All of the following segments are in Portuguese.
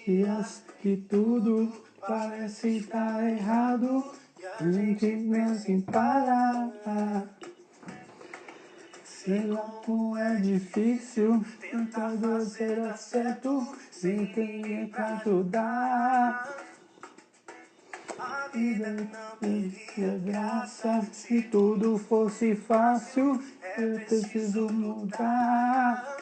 dias que tudo parece estar errado, a gente vem sem parar. Sei lá como é difícil tentar dar certo, sem ter ninguém pra ajudar. A vida não teria graça se tudo fosse fácil. Eu preciso mudar.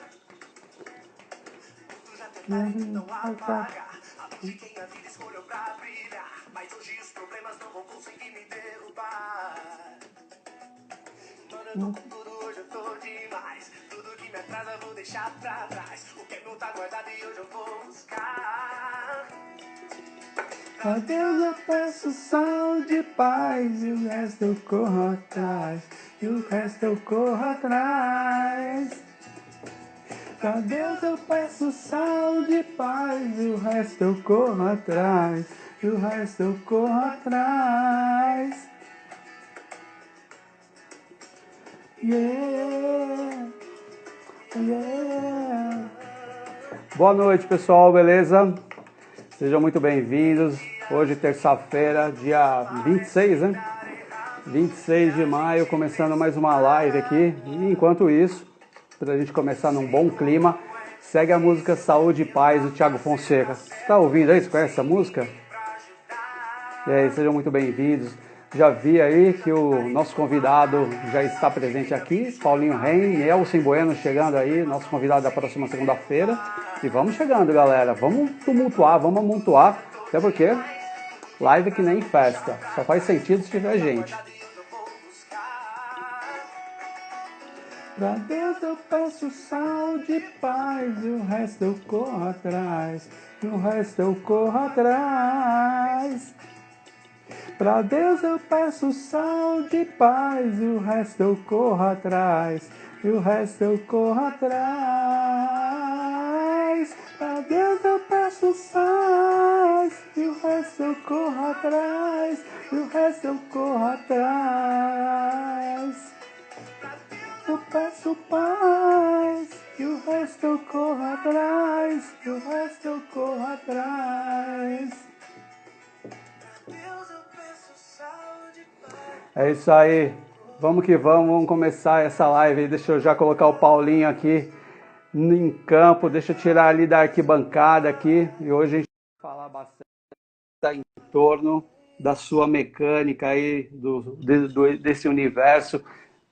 Não apagar a luz de quem a vida escolheu pra brilhar. Mas hoje os problemas não vão conseguir me derrubar. Mano, eu tô com tudo, hoje eu tô demais. Tudo que me atrasa eu vou deixar pra trás. O que não tá guardado e hoje eu vou buscar. A Deus eu peço saúde e paz, e o resto eu corro atrás, e o resto eu corro atrás. A Deus eu peço saúde e paz, e o resto eu corro atrás, e o resto eu corro atrás. Yeah, yeah. Boa noite, pessoal, beleza? Sejam muito bem-vindos. Hoje, terça-feira, dia 26, né? 26 de maio, começando mais uma live aqui. E enquanto isso, para a gente começar num bom clima, segue a música Saúde e Paz do Thiago Fonseca. Você está ouvindo aí? Você conhece essa música? E aí, sejam muito bem-vindos. Já vi aí que o nosso convidado já está presente aqui, Paulinho Reim, Nelson Bueno chegando aí, nosso convidado da próxima segunda-feira. E vamos chegando, galera. Vamos tumultuar, vamos amontoar, até porque live é que nem festa. Só faz sentido se tiver gente. Pra Deus eu peço saúde e paz, e o resto eu corro atrás, e o resto eu corro atrás. Pra Deus eu peço saúde e paz, e o resto eu corro atrás, e o resto eu corro atrás. Pra Deus eu peço paz, e o resto eu corro atrás, e o resto eu corro atrás. Eu peço paz, e o resto eu corro atrás, e o resto eu corro atrás. É isso aí, vamos que vamos começar essa live aí. Deixa eu já colocar o Paulinho aqui em campo, deixa eu tirar ali da arquibancada aqui. E hoje a gente vai falar bastante em torno da sua mecânica aí, desse universo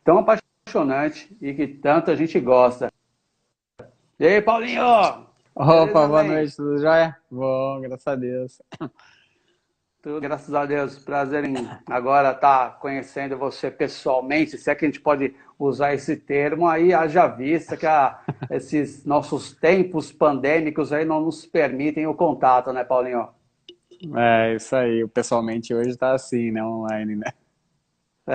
tão apaixonante e que tanto a gente gosta. E aí, Paulinho? Opa, Beleza, boa man? noite, tudo jóia? Bom, graças a Deus. Tudo, graças a Deus. Prazer em agora estar conhecendo você pessoalmente, se é que a gente pode usar esse termo aí, haja vista que esses nossos tempos pandêmicos aí não nos permitem o contato, né, Paulinho? É, isso aí, o pessoalmente hoje tá assim, né, online, né?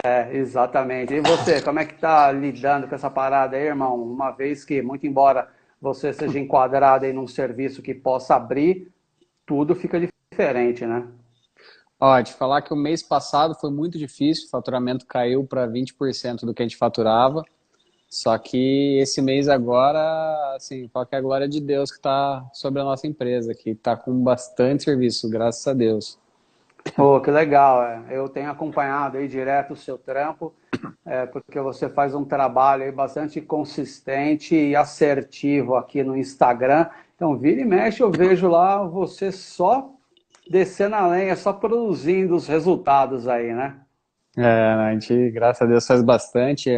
É, exatamente. E você, como é que tá lidando com essa parada aí, irmão? Uma vez que, muito embora você seja enquadrado aí num serviço que possa abrir, tudo fica diferente, né? Ó, te falar que o mês passado foi muito difícil, o faturamento caiu para 20% do que a gente faturava, só que esse mês agora, assim, fala que é a glória de Deus que tá sobre a nossa empresa, que tá com bastante serviço, graças a Deus. Pô, que legal, eu tenho acompanhado aí direto o seu trampo, porque você faz um trabalho aí bastante consistente e assertivo aqui no Instagram. Então, vira e mexe, eu vejo lá você só descendo a lenha, só produzindo os resultados aí, né? É, a gente, graças a Deus, faz bastante.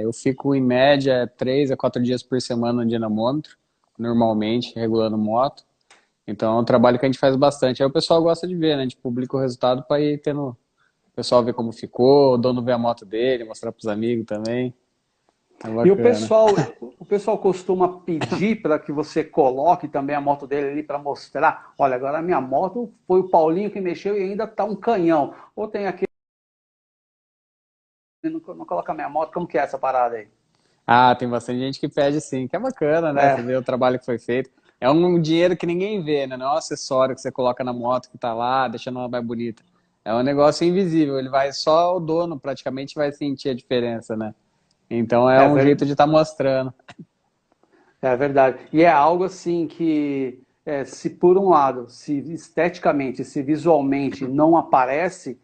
Eu fico em média 3 a 4 dias por semana no dinamômetro, normalmente, regulando moto. Então é um trabalho que a gente faz bastante. Aí o pessoal gosta de ver, né? A gente publica o resultado para ir tendo. O pessoal ver como ficou, o dono ver a moto dele, mostrar pros amigos também. É E bacana. o pessoal costuma pedir para que você coloque também a moto dele ali para mostrar. Olha, agora a minha moto foi o Paulinho que mexeu e ainda tá um canhão. Ou tem aquele não coloca a minha moto, como que é essa parada aí? Ah, tem bastante gente que pede sim, que é bacana, né? Você É, vê o trabalho que foi feito. É um dinheiro que ninguém vê, né? Não é um acessório que você coloca na moto que tá lá, deixando ela mais bonita. É um negócio invisível, ele vai só o dono praticamente vai sentir a diferença, né? Então é é, um ver, jeito de estar mostrando. é verdade. E é algo assim que se por um lado, se esteticamente, se visualmente não aparece,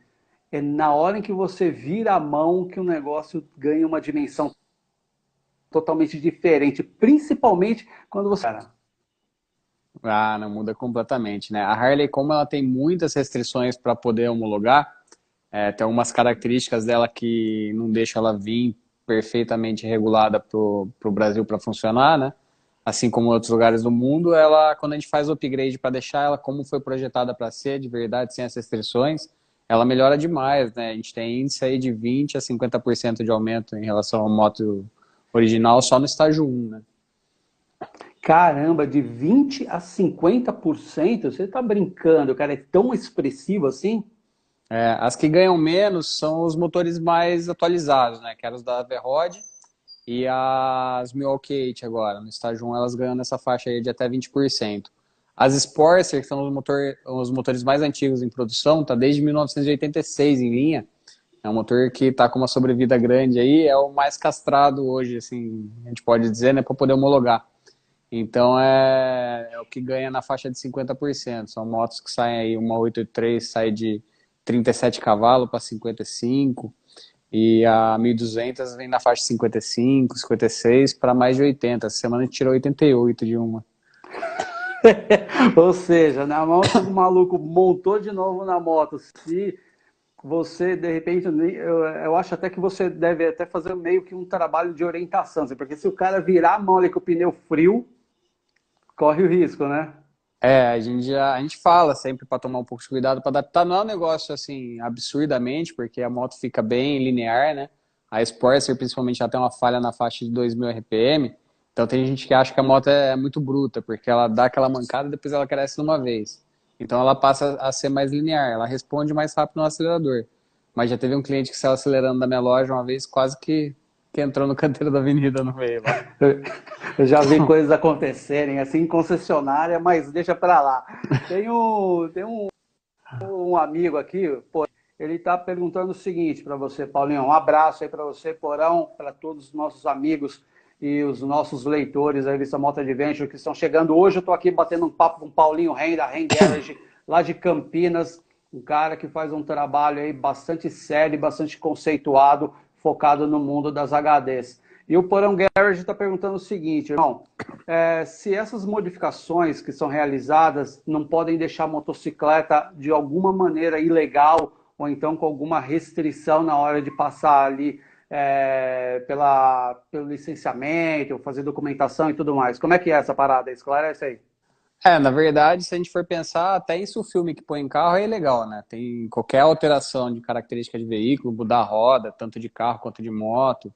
é na hora em que você vira a mão que o negócio ganha uma dimensão totalmente diferente, principalmente quando você... Ah, não muda completamente, né? A Harley, como ela tem muitas restrições para poder homologar, tem algumas características dela que não deixam ela vir perfeitamente regulada pro Brasil para funcionar, né? Assim como em outros lugares do mundo, ela, quando a gente faz o upgrade para deixar ela como foi projetada para ser, de verdade, sem as restrições, ela melhora demais, né? A gente tem índice aí de 20 a 50% de aumento em relação à moto original só no estágio 1, né? Caramba, de 20 a 50%? Você tá brincando, cara, é tão expressivo assim? As que ganham menos são os motores mais atualizados, né? Que eram os da Verrod e as Milwaukee 8 agora. No estágio 1 elas ganham nessa faixa aí de até 20%. As Sportster, que são os motores mais antigos em produção, tá desde 1986 em linha. É um motor que tá com uma sobrevida grande aí, é o mais castrado hoje, assim, a gente pode dizer, né, para poder homologar. Então é o que ganha na faixa de 50%. São motos que saem aí, uma 883 sai de 37 cavalos para 55 e a 1200 vem na faixa de 55, 56 para mais de 80. Essa semana a gente tirou 88 de uma. Ou seja, na mão que o maluco montou de novo na moto, se você, de repente, eu acho até que você deve até fazer meio que um trabalho de orientação, assim, porque se o cara virar a mão ali com o pneu frio, corre o risco, né? A gente fala sempre para tomar um pouco de cuidado para adaptar. Não é um negócio assim absurdamente, porque a moto fica bem linear, né? A Sportster, principalmente, já tem uma falha na faixa de 2000 RPM. Então tem gente que acha que a moto é muito bruta, porque ela dá aquela mancada e depois ela cresce de uma vez. Então ela passa a ser mais linear, ela responde mais rápido no acelerador. Mas já teve um cliente que saiu acelerando da minha loja uma vez, quase que entrou no canteiro da avenida no meio lá. Eu já vi coisas acontecerem assim em concessionária, mas deixa pra lá. Tem um amigo aqui, pô, ele está perguntando o seguinte para você, Paulinho. Um abraço aí para você, Porão, para todos os nossos amigos e os nossos leitores da revista Moto Adventure que estão chegando. Hoje eu estou aqui batendo um papo com o Paulinho Ren, da Ren Garage, lá de Campinas, um cara que faz um trabalho aí bastante sério, bastante conceituado, focado no mundo das HDs. E o Porão Garage está perguntando o seguinte, irmão, se essas modificações que são realizadas não podem deixar a motocicleta de alguma maneira ilegal ou então com alguma restrição na hora de passar ali pelo licenciamento, fazer documentação e tudo mais. Como é que é essa parada? Esclarece aí. Na verdade, se a gente for pensar, até isso o filme que põe em carro é legal, né? Tem qualquer alteração de característica de veículo, mudar a roda, tanto de carro quanto de moto.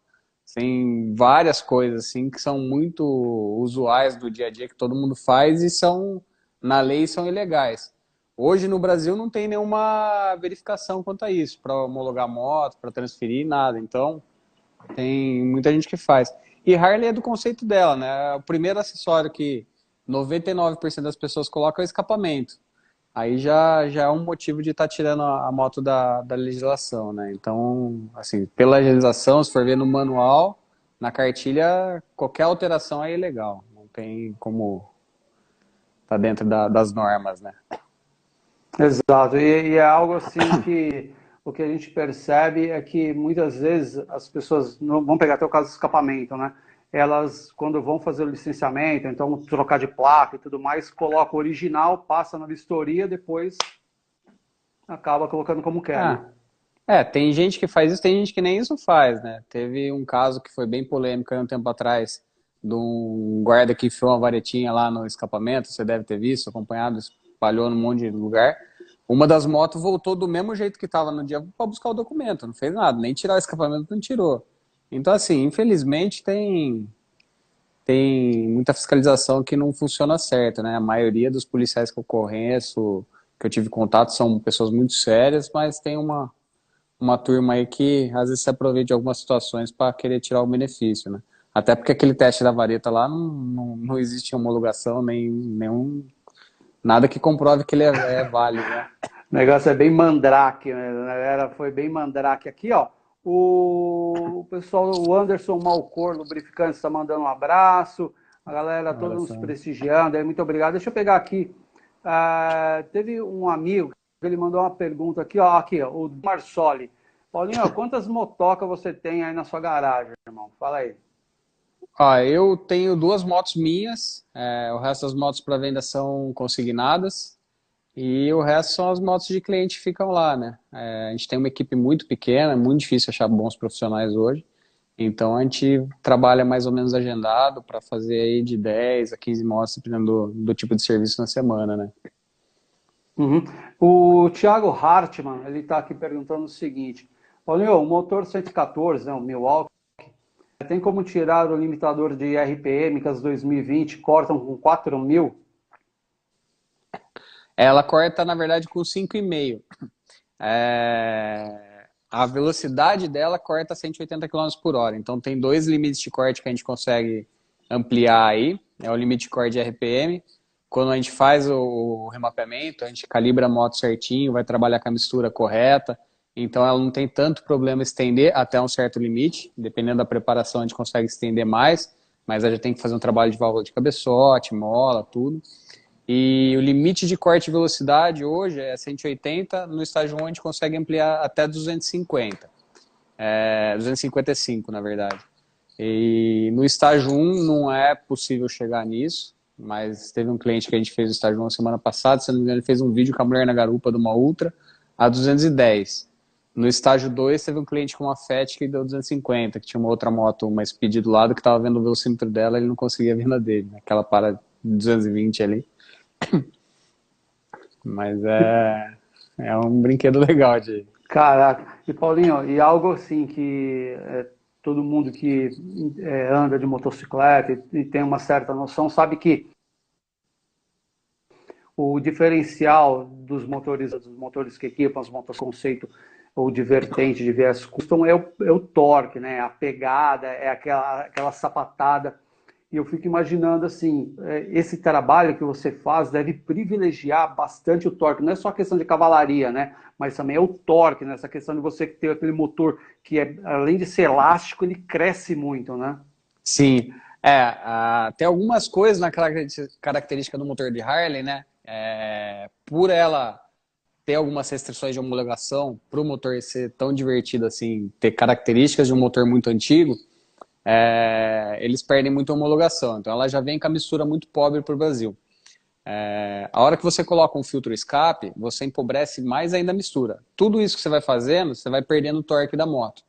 Tem várias coisas assim que são muito usuais do dia a dia que todo mundo faz e são, na lei, são ilegais. Hoje no Brasil não tem nenhuma verificação quanto a isso, para homologar moto, para transferir, nada. Então, tem muita gente que faz. E Harley é do conceito dela, né? O primeiro acessório que 99% das pessoas colocam é o escapamento. Aí já é um motivo de estar tirando a moto da legislação, né? Então, assim, pela legislação, se for ver no manual, na cartilha, qualquer alteração é ilegal. Não tem como tá dentro das normas, né? Exato, e é algo assim que o que a gente percebe é que muitas vezes as pessoas, vamos pegar até o caso do escapamento, né? Elas, quando vão fazer o licenciamento, então trocar de placa e tudo mais, colocam o original, passa na vistoria, depois acaba colocando como quer, né? Ah, tem gente que faz isso, tem gente que nem isso faz, né? Teve um caso que foi bem polêmico aí um tempo atrás, de um guarda que enfiou uma varetinha lá no escapamento, você deve ter visto, acompanhado, espalhou num monte de lugar. Uma das motos voltou do mesmo jeito que estava no dia para buscar o documento, não fez nada, nem tirar o escapamento não tirou. Então, assim, infelizmente tem muita fiscalização que não funciona certo, né? A maioria dos policiais que eu conheço, que eu tive contato, são pessoas muito sérias, mas tem uma turma aí que às vezes se aproveita de algumas situações para querer tirar o benefício, né? Até porque aquele teste da vareta lá não existe homologação, nem nenhum, nada que comprove que ele é válido, né? O negócio é bem mandrake, né? Foi bem mandrake. Aqui, ó, o pessoal, o Anderson Malcor, lubrificante, está mandando um abraço. A galera toda Olha nos só. prestigiando, aí, muito obrigado. Deixa eu pegar aqui. Teve um amigo que ele mandou uma pergunta aqui, ó, o Marsoli. Paulinho, quantas motocas você tem aí na sua garagem, irmão? Fala aí. Ó, eu tenho duas motos minhas, o resto das motos para venda são consignadas e o resto são as motos de cliente que ficam lá, né? A gente tem uma equipe muito pequena, é muito difícil achar bons profissionais hoje, então a gente trabalha mais ou menos agendado para fazer aí de 10 a 15 motos, dependendo do tipo de serviço na semana, né? Uhum. O Thiago Hartmann, ele está aqui perguntando o seguinte: Paulinho, o motor 114, né, o Milwaukee, tem como tirar o limitador de RPM que as 2020 cortam com 4.000? Ela corta, na verdade, com 5,5. A velocidade dela corta 180 km por hora. Então tem dois limites de corte que a gente consegue ampliar aí. É o limite de corte de RPM. Quando a gente faz o remapeamento, a gente calibra a moto certinho, vai trabalhar com a mistura correta. Então ela não tem tanto problema estender até um certo limite. Dependendo da preparação, a gente consegue estender mais. Mas a gente tem que fazer um trabalho de válvula de cabeçote, mola, tudo. E o limite de corte de velocidade hoje é 180, no estágio 1 a gente consegue ampliar até 250. 255, na verdade. E no estágio 1 não é possível chegar nisso, mas teve um cliente que a gente fez o estágio 1 semana passada, se não me engano, ele fez um vídeo com a mulher na garupa de uma Ultra a 210. No estágio 2 teve um cliente com uma Fat que deu 250, que tinha uma outra moto, uma Speed do lado, que estava vendo o velocímetro dela e ele não conseguia a venda dele, né? Aquela para 220 ali. Mas é um brinquedo legal de. Caraca. E Paulinho, e algo assim que todo mundo que anda de motocicleta e tem uma certa noção sabe que o diferencial dos motores que equipam os motores conceito ou de vertente de viés custom é o torque, né? A pegada, é aquela sapatada. E eu fico imaginando assim, esse trabalho que você faz deve privilegiar bastante o torque. Não é só a questão de cavalaria, né? Mas também é o torque, né? Essa questão de você ter aquele motor que, além de ser elástico, ele cresce muito, né? Sim, tem algumas coisas na característica do motor de Harley, né? Por ela ter algumas restrições de homologação, para o motor ser tão divertido assim, ter características de um motor muito antigo, eles perdem muita homologação. Então ela já vem com a mistura muito pobre para o Brasil. A hora que você coloca um filtro escape, você empobrece mais ainda a mistura. Tudo isso que você vai fazendo, você vai perdendo o torque da moto.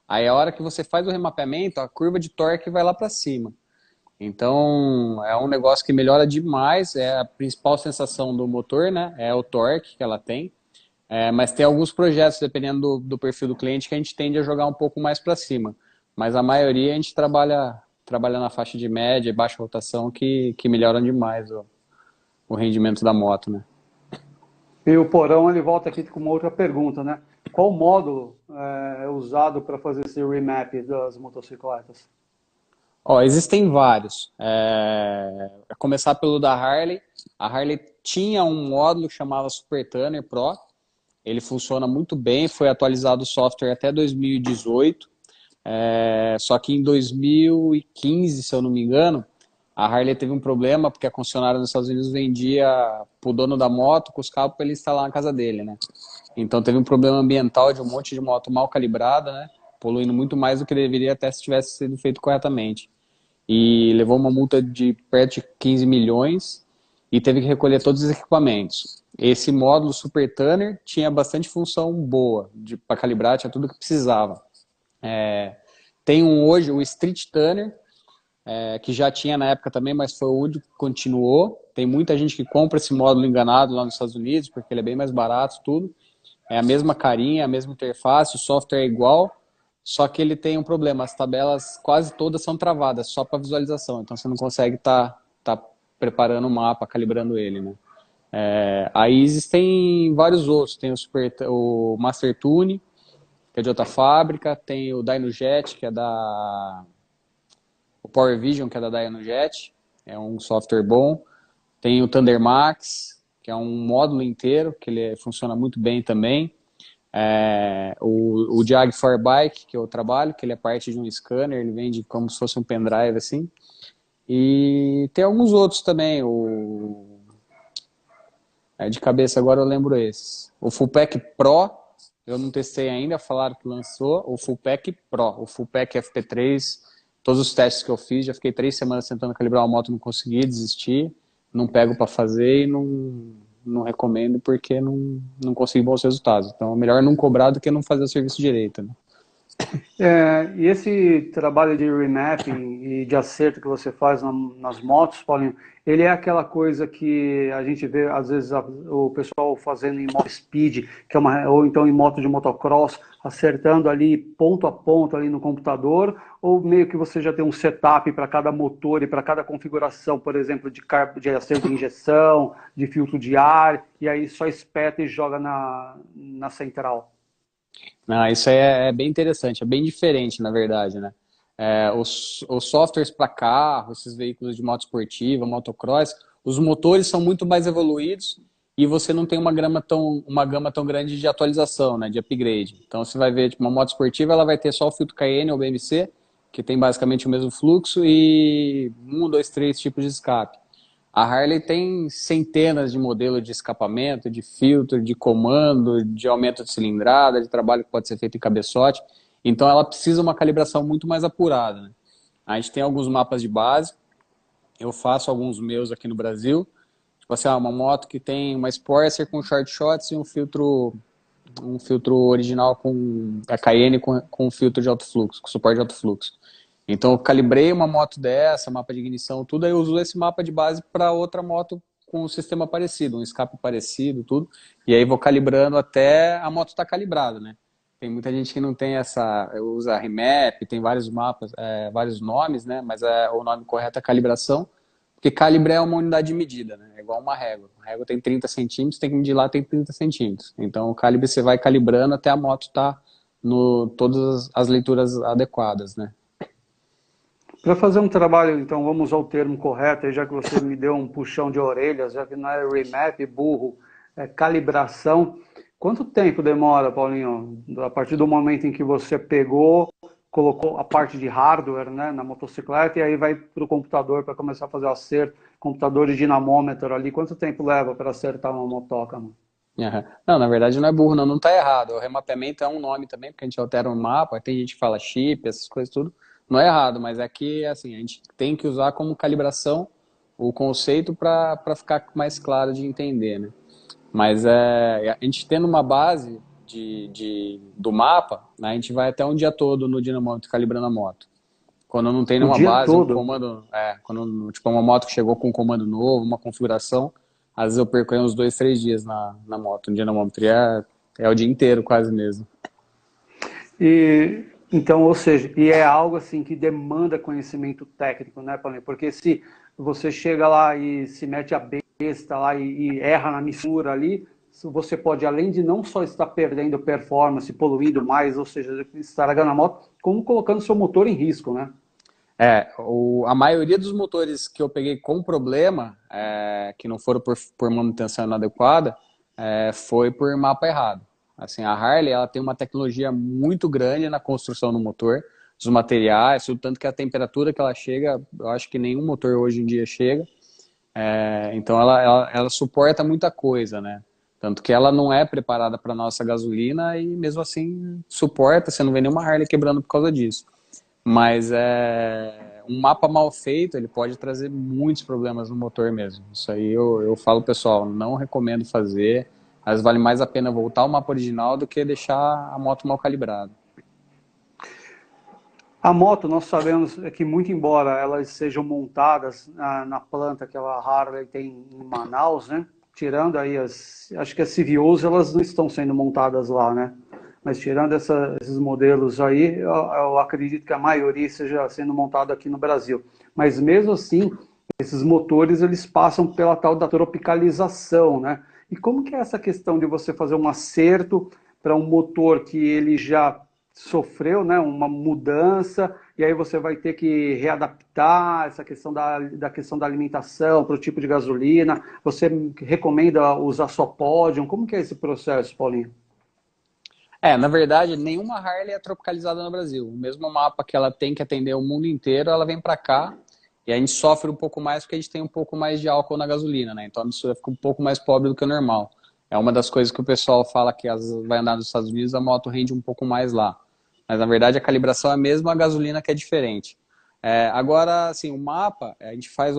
Aí a hora que você faz o remapeamento, a curva de torque vai lá para cima. Então é um negócio que melhora demais, é a principal sensação do motor, né? É o torque que ela tem. Mas tem alguns projetos, dependendo do perfil do cliente, que a gente tende a jogar um pouco mais para cima. Mas a maioria a gente trabalha na faixa de média e baixa rotação que melhoram demais o rendimento da moto, né? E o Porão ele volta aqui com uma outra pergunta, né? Qual módulo é usado para fazer esse remap das motocicletas? Ó, existem vários. Começar pelo da Harley. A Harley tinha um módulo que chamava Super Tuner Pro. Ele funciona muito bem, foi atualizado o software até 2018. Só que em 2015, se eu não me engano, a Harley teve um problema porque a concessionária nos Estados Unidos vendia pro dono da moto com os cabos para ele instalar na casa dele, né? Então teve um problema ambiental de um monte de moto mal calibrada, né? Poluindo muito mais do que deveria até se tivesse sido feito corretamente. E levou uma multa de perto de 15 milhões e teve que recolher todos os equipamentos. Esse módulo Super Tuner tinha bastante função boa para calibrar, tinha tudo que precisava. Tem hoje, o Street Tuner, que já tinha na época também, mas foi o único que continuou. Tem muita gente que compra esse módulo enganado lá nos Estados Unidos, porque ele é bem mais barato, tudo. É a mesma carinha, a mesma interface, o software é igual, só que ele tem um problema, as tabelas quase todas são travadas, só para visualização, então você não consegue tá preparando o mapa, calibrando ele, né? Aí existem vários outros, tem o Master Tune, que é de outra fábrica, tem o DynoJet, que é o Power Vision, que é da DynoJet, é um software bom, tem o Thunder Max, que é um módulo inteiro, que ele funciona muito bem também. O Jag Bike, que eu trabalho, que ele é parte de um scanner, ele vende como se fosse um pendrive assim. E tem alguns outros também, de cabeça agora eu lembro esses. O Fullpack Pro, eu não testei ainda, falaram que lançou. O Fullpack Pro, o Fullpack FP3, todos os testes que eu fiz, já fiquei 3 semanas tentando calibrar uma moto, não consegui, desisti. Não pego para fazer e não recomendo porque não consegui bons resultados. Então é melhor não cobrar do que não fazer o serviço direito, né? E esse trabalho de remapping e de acerto que você faz nas motos, Paulinho, ele é aquela coisa que a gente vê, às vezes, o pessoal fazendo em moto speed, que é ou então em moto de motocross, acertando ali ponto a ponto ali no computador, ou meio que você já tem um setup para cada motor e para cada configuração, por exemplo, de acerto de injeção, de filtro de ar, e aí só espeta e joga na central. Não, isso aí é bem interessante, é bem diferente, na verdade, né? Os softwares para carro, esses veículos de moto esportiva, motocross, os motores são muito mais evoluídos e você não tem uma gama tão grande de atualização, né, de upgrade. Então você vai ver, tipo, uma moto esportiva, ela vai ter só o filtro Cayenne ou BMC, que tem basicamente o mesmo fluxo e um, dois, três tipos de escape. A Harley tem centenas de modelos de escapamento, de filtro, de comando, de aumento de cilindrada, de trabalho que pode ser feito em cabeçote. Então ela precisa de uma calibração muito mais apurada, né? A gente tem alguns mapas de base, eu faço alguns meus aqui no Brasil. Tipo assim, uma moto que tem uma Sportster com short shots e um filtro original com a Cayenne com filtro de alto fluxo, com suporte de alto fluxo. Então eu calibrei uma moto dessa, mapa de ignição, tudo, aí eu uso esse mapa de base para outra moto com um sistema parecido, um escape parecido, tudo. E aí vou calibrando até a moto estar calibrada, né? Tem muita gente que não tem usa remap, tem vários mapas, vários nomes, né? Mas o nome correto é calibração, porque calibre é uma unidade de medida, né? É igual uma régua. A régua tem 30 centímetros, tem que medir lá, tem 30 centímetros. Então o calibre você vai calibrando até a moto estar no todas as leituras adequadas, né? Para fazer um trabalho, então, vamos usar o termo correto, aí já que você me deu um puxão de orelhas, já que não é remap, burro, é calibração. Quanto tempo demora, Paulinho, a partir do momento em que você pegou, colocou a parte de hardware, né, na motocicleta e aí vai para o computador para começar a fazer o acerto, computador de dinamômetro ali, quanto tempo leva para acertar uma motoca, mano? Aham. Não, na verdade não é burro, não tá errado. O remapeamento é um nome também, porque a gente altera o mapa, tem gente que fala chip, essas coisas tudo. Não é errado, mas é que assim, a gente tem que usar como calibração o conceito para ficar mais claro de entender, né? Mas a gente tendo uma base do mapa, né, a gente vai até um dia todo no dinamômetro calibrando a moto. Quando não tem O nenhuma dia base, um todo? comando, quando tipo uma moto que chegou com um comando novo, uma configuração, às vezes eu perco aí uns 2, 3 dias na moto. Um dinamômetro é o dia inteiro quase mesmo. E então, ou seja, e é algo assim que demanda conhecimento técnico, né, Paulinho? Porque se você chega lá e se mete a besta lá e erra na mistura ali, você pode, além de não só estar perdendo performance, poluindo mais, ou seja, estragando a moto, como colocando seu motor em risco, né? A maioria dos motores que eu peguei com problema, que não foram por manutenção inadequada, foi por mapa errado. Assim, a Harley ela tem uma tecnologia muito grande na construção do motor, dos materiais, tudo, tanto que a temperatura que ela chega, eu acho que nenhum motor hoje em dia chega. Então ela suporta muita coisa, né? Tanto que ela não é preparada para nossa gasolina e mesmo assim suporta, você não vê nenhuma Harley quebrando por causa disso. Mas um mapa mal feito, ele pode trazer muitos problemas no motor mesmo. Isso aí eu falo, pessoal, não recomendo fazer. Às vezes vale mais a pena voltar ao mapa original do que deixar a moto mal calibrada. A moto, nós sabemos que, muito embora elas sejam montadas na planta que a Harley tem em Manaus, né? Tirando aí acho que as CVOs, elas não estão sendo montadas lá, né? Mas tirando esses modelos aí, eu acredito que a maioria esteja sendo montada aqui no Brasil. Mas mesmo assim, esses motores, eles passam pela tal da tropicalização, né? E como que é essa questão de você fazer um acerto para um motor que ele já sofreu, né, uma mudança, e aí você vai ter que readaptar essa questão da questão da alimentação para o tipo de gasolina? Você recomenda usar só Podium? Como que é esse processo, Paulinho? Na verdade, nenhuma Harley é tropicalizada no Brasil. O mesmo mapa que ela tem que atender o mundo inteiro, ela vem para cá e a gente sofre um pouco mais porque a gente tem um pouco mais de álcool na gasolina, né? Então a mistura fica um pouco mais pobre do que o normal. É uma das coisas que o pessoal fala que vai andar nos Estados Unidos, a moto rende um pouco mais lá. Mas na verdade a calibração é a mesma, a gasolina que é diferente. Agora, assim, o mapa, a gente faz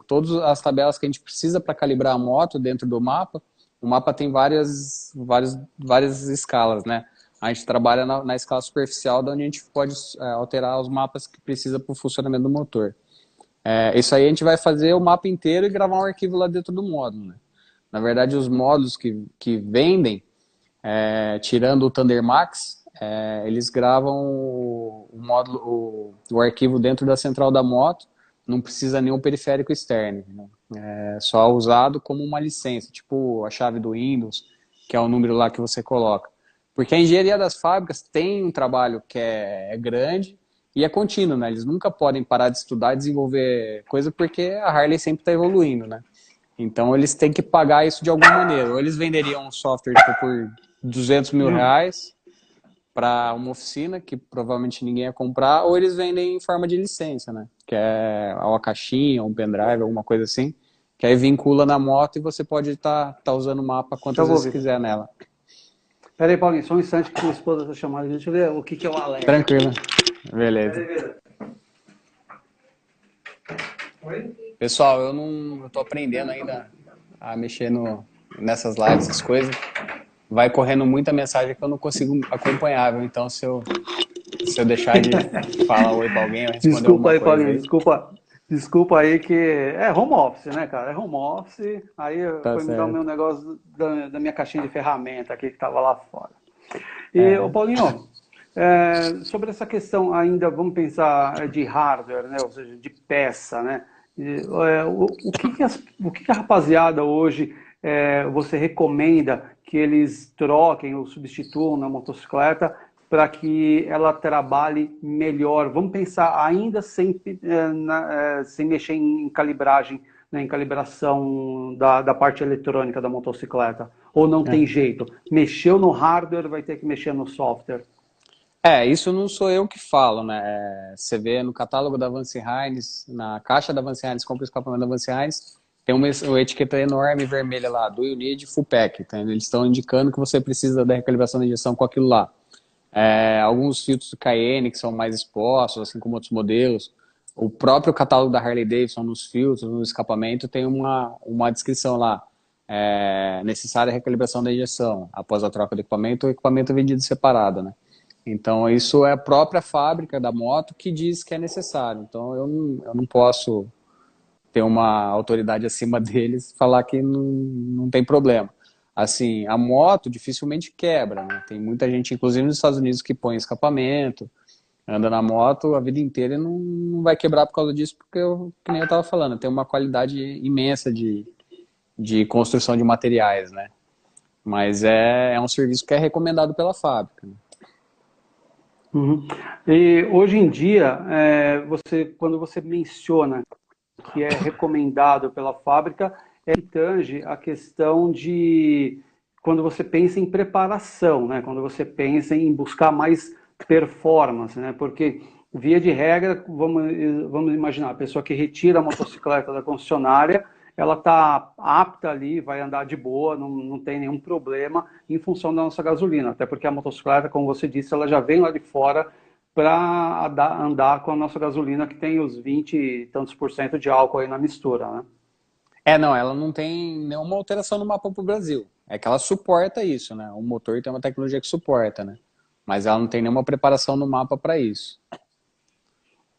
todas as tabelas que a gente precisa para calibrar a moto dentro do mapa. O mapa tem várias escalas, né? A gente trabalha na escala superficial, onde a gente pode alterar os mapas que precisa para o funcionamento do motor. Isso aí a gente vai fazer o mapa inteiro e gravar um arquivo lá dentro do módulo, né? Na verdade, os módulos que vendem, tirando o Thunder Max, eles gravam o módulo, o arquivo dentro da central da moto, não precisa nenhum periférico externo, né? É só usado como uma licença, tipo a chave do Windows, que é o número lá que você coloca. Porque a engenharia das fábricas tem um trabalho que é grande e é contínuo, né? Eles nunca podem parar de estudar e desenvolver coisa porque a Harley sempre está evoluindo, né? Então eles têm que pagar isso de alguma maneira. Ou eles venderiam um software tipo, por 200 mil reais para uma oficina, que provavelmente ninguém ia comprar, ou eles vendem em forma de licença, né? Que é uma caixinha, um pendrive, alguma coisa assim, que aí vincula na moto e você pode estar usando o mapa Já quantas vou vezes ouvir. quiser nela. Pera aí, Paulinho, só um instante que minha esposa está chamando. Deixa eu ver o que é o alerta. Tranquilo. Beleza. Pera aí, Oi? Pessoal, eu tô aprendendo ainda a mexer nessas lives, essas coisas. Vai correndo muita mensagem que eu não consigo acompanhar, viu? Então, se eu deixar de falar oi pra alguém ou responder Desculpa alguma aí, coisa Paulinho, aí, desculpa aí que é home office, né, cara? É home office. Aí tá foi me dar o meu certo. negócio da minha caixinha de ferramenta aqui que estava lá fora. E, ô Paulinho, sobre essa questão ainda, vamos pensar de hardware, né? Ou seja, de peça, né? O que que a rapaziada hoje você recomenda que eles troquem ou substituam na motocicleta para que ela trabalhe melhor? Vamos pensar ainda sem mexer em calibragem, né, em calibração da parte eletrônica da motocicleta. Ou não tem É. jeito? Mexeu no hardware, vai ter que mexer no software. Isso não sou eu que falo, né? Você vê no catálogo da Vance Hines, na caixa da Vance Hines, compra o escapamento da Vance Hines, tem uma etiqueta enorme vermelha lá, do you need full pack. Tá? Eles estão indicando que você precisa da recalibração da injeção com aquilo lá. Alguns filtros do Cayenne que são mais expostos, assim como outros modelos. O próprio catálogo da Harley Davidson, nos filtros, no escapamento, tem uma descrição lá. Necessária recalibração da injeção. Após a troca do equipamento, o equipamento é vendido separado, né? Então, isso é a própria fábrica da moto que diz que é necessário. Então, eu não posso ter uma autoridade acima deles e falar que não tem problema. Assim, a moto dificilmente quebra, né? Tem muita gente, inclusive nos Estados Unidos, que põe escapamento, anda na moto a vida inteira e não vai quebrar por causa disso, porque, que nem eu estava falando, tem uma qualidade imensa de construção de materiais, né? Mas é um serviço que é recomendado pela fábrica, né? Uhum. E hoje em dia, quando você menciona que é recomendado pela fábrica, que tange a questão de quando você pensa em preparação, né? Quando você pensa em buscar mais performance, né? Porque, via de regra, vamos imaginar, a pessoa que retira a motocicleta da concessionária, ela está apta ali, vai andar de boa, não tem nenhum problema em função da nossa gasolina, até porque a motocicleta, como você disse, ela já vem lá de fora para andar com a nossa gasolina que tem os 20 e tantos por cento de álcool aí na mistura, né? Não, ela não tem nenhuma alteração no mapa para o Brasil. É que ela suporta isso, né? O motor tem uma tecnologia que suporta, né? Mas ela não tem nenhuma preparação no mapa para isso.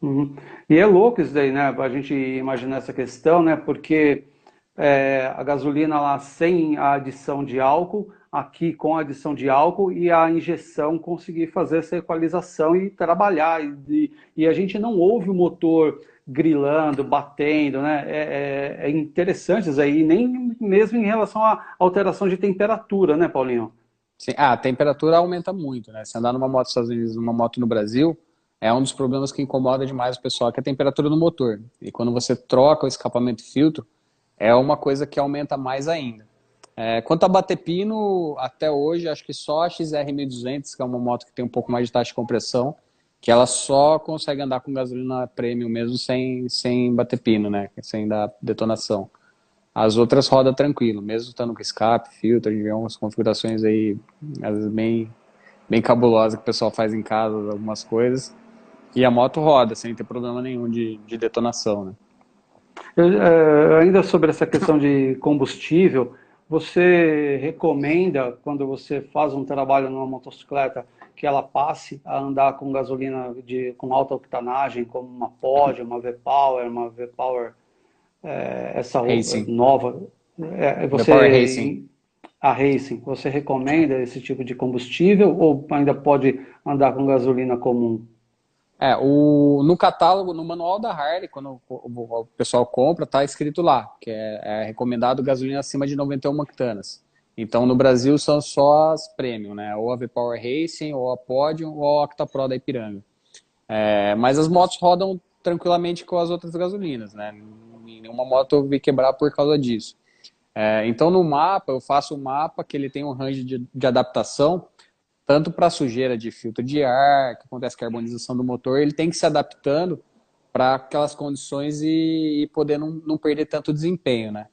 Uhum. E é louco isso daí, né? A gente imaginar essa questão, né? Porque a gasolina lá sem a adição de álcool, aqui com a adição de álcool e a injeção conseguir fazer essa equalização e trabalhar. E a gente não ouve o motor grilando, batendo, né? É interessante isso aí, nem mesmo em relação à alteração de temperatura, né, Paulinho? Sim, a temperatura aumenta muito, né? Se andar numa moto nos Estados Unidos, numa moto no Brasil, é um dos problemas que incomoda demais o pessoal, que é a temperatura do motor. E quando você troca o escapamento e filtro, é uma coisa que aumenta mais ainda. Quanto a bater pino, até hoje, acho que só a XR 1200, que é uma moto que tem um pouco mais de taxa de compressão, que ela só consegue andar com gasolina premium mesmo sem bater pino, né? Sem dar detonação. As outras rodam tranquilo, mesmo estando com escape, filtro, de umas configurações aí às vezes bem cabulosas que o pessoal faz em casa, algumas coisas. E a moto roda sem ter problema nenhum de detonação, né? Ainda sobre essa questão de combustível, você recomenda, quando você faz um trabalho numa motocicleta, que ela passe a andar com gasolina com alta octanagem, como uma Pod, uma V-Power, essa Racing, nova? The Power Racing. A Racing, você recomenda esse tipo de combustível ou ainda pode andar com gasolina comum? No catálogo, no manual da Harley, quando o pessoal compra, tá escrito lá, que é recomendado gasolina acima de 91 octanas. Então, no Brasil, são só as Premium, né? Ou a V-Power Racing, ou a Podium, ou a Octa Pro da Ipiranga. Mas as motos rodam tranquilamente com as outras gasolinas, né? Nenhuma moto eu vi quebrar por causa disso. Então, no mapa, eu faço um mapa que ele tem um range de adaptação, tanto para sujeira de filtro de ar, que acontece carbonização do motor, ele tem que se adaptando para aquelas condições e poder não perder tanto desempenho, né?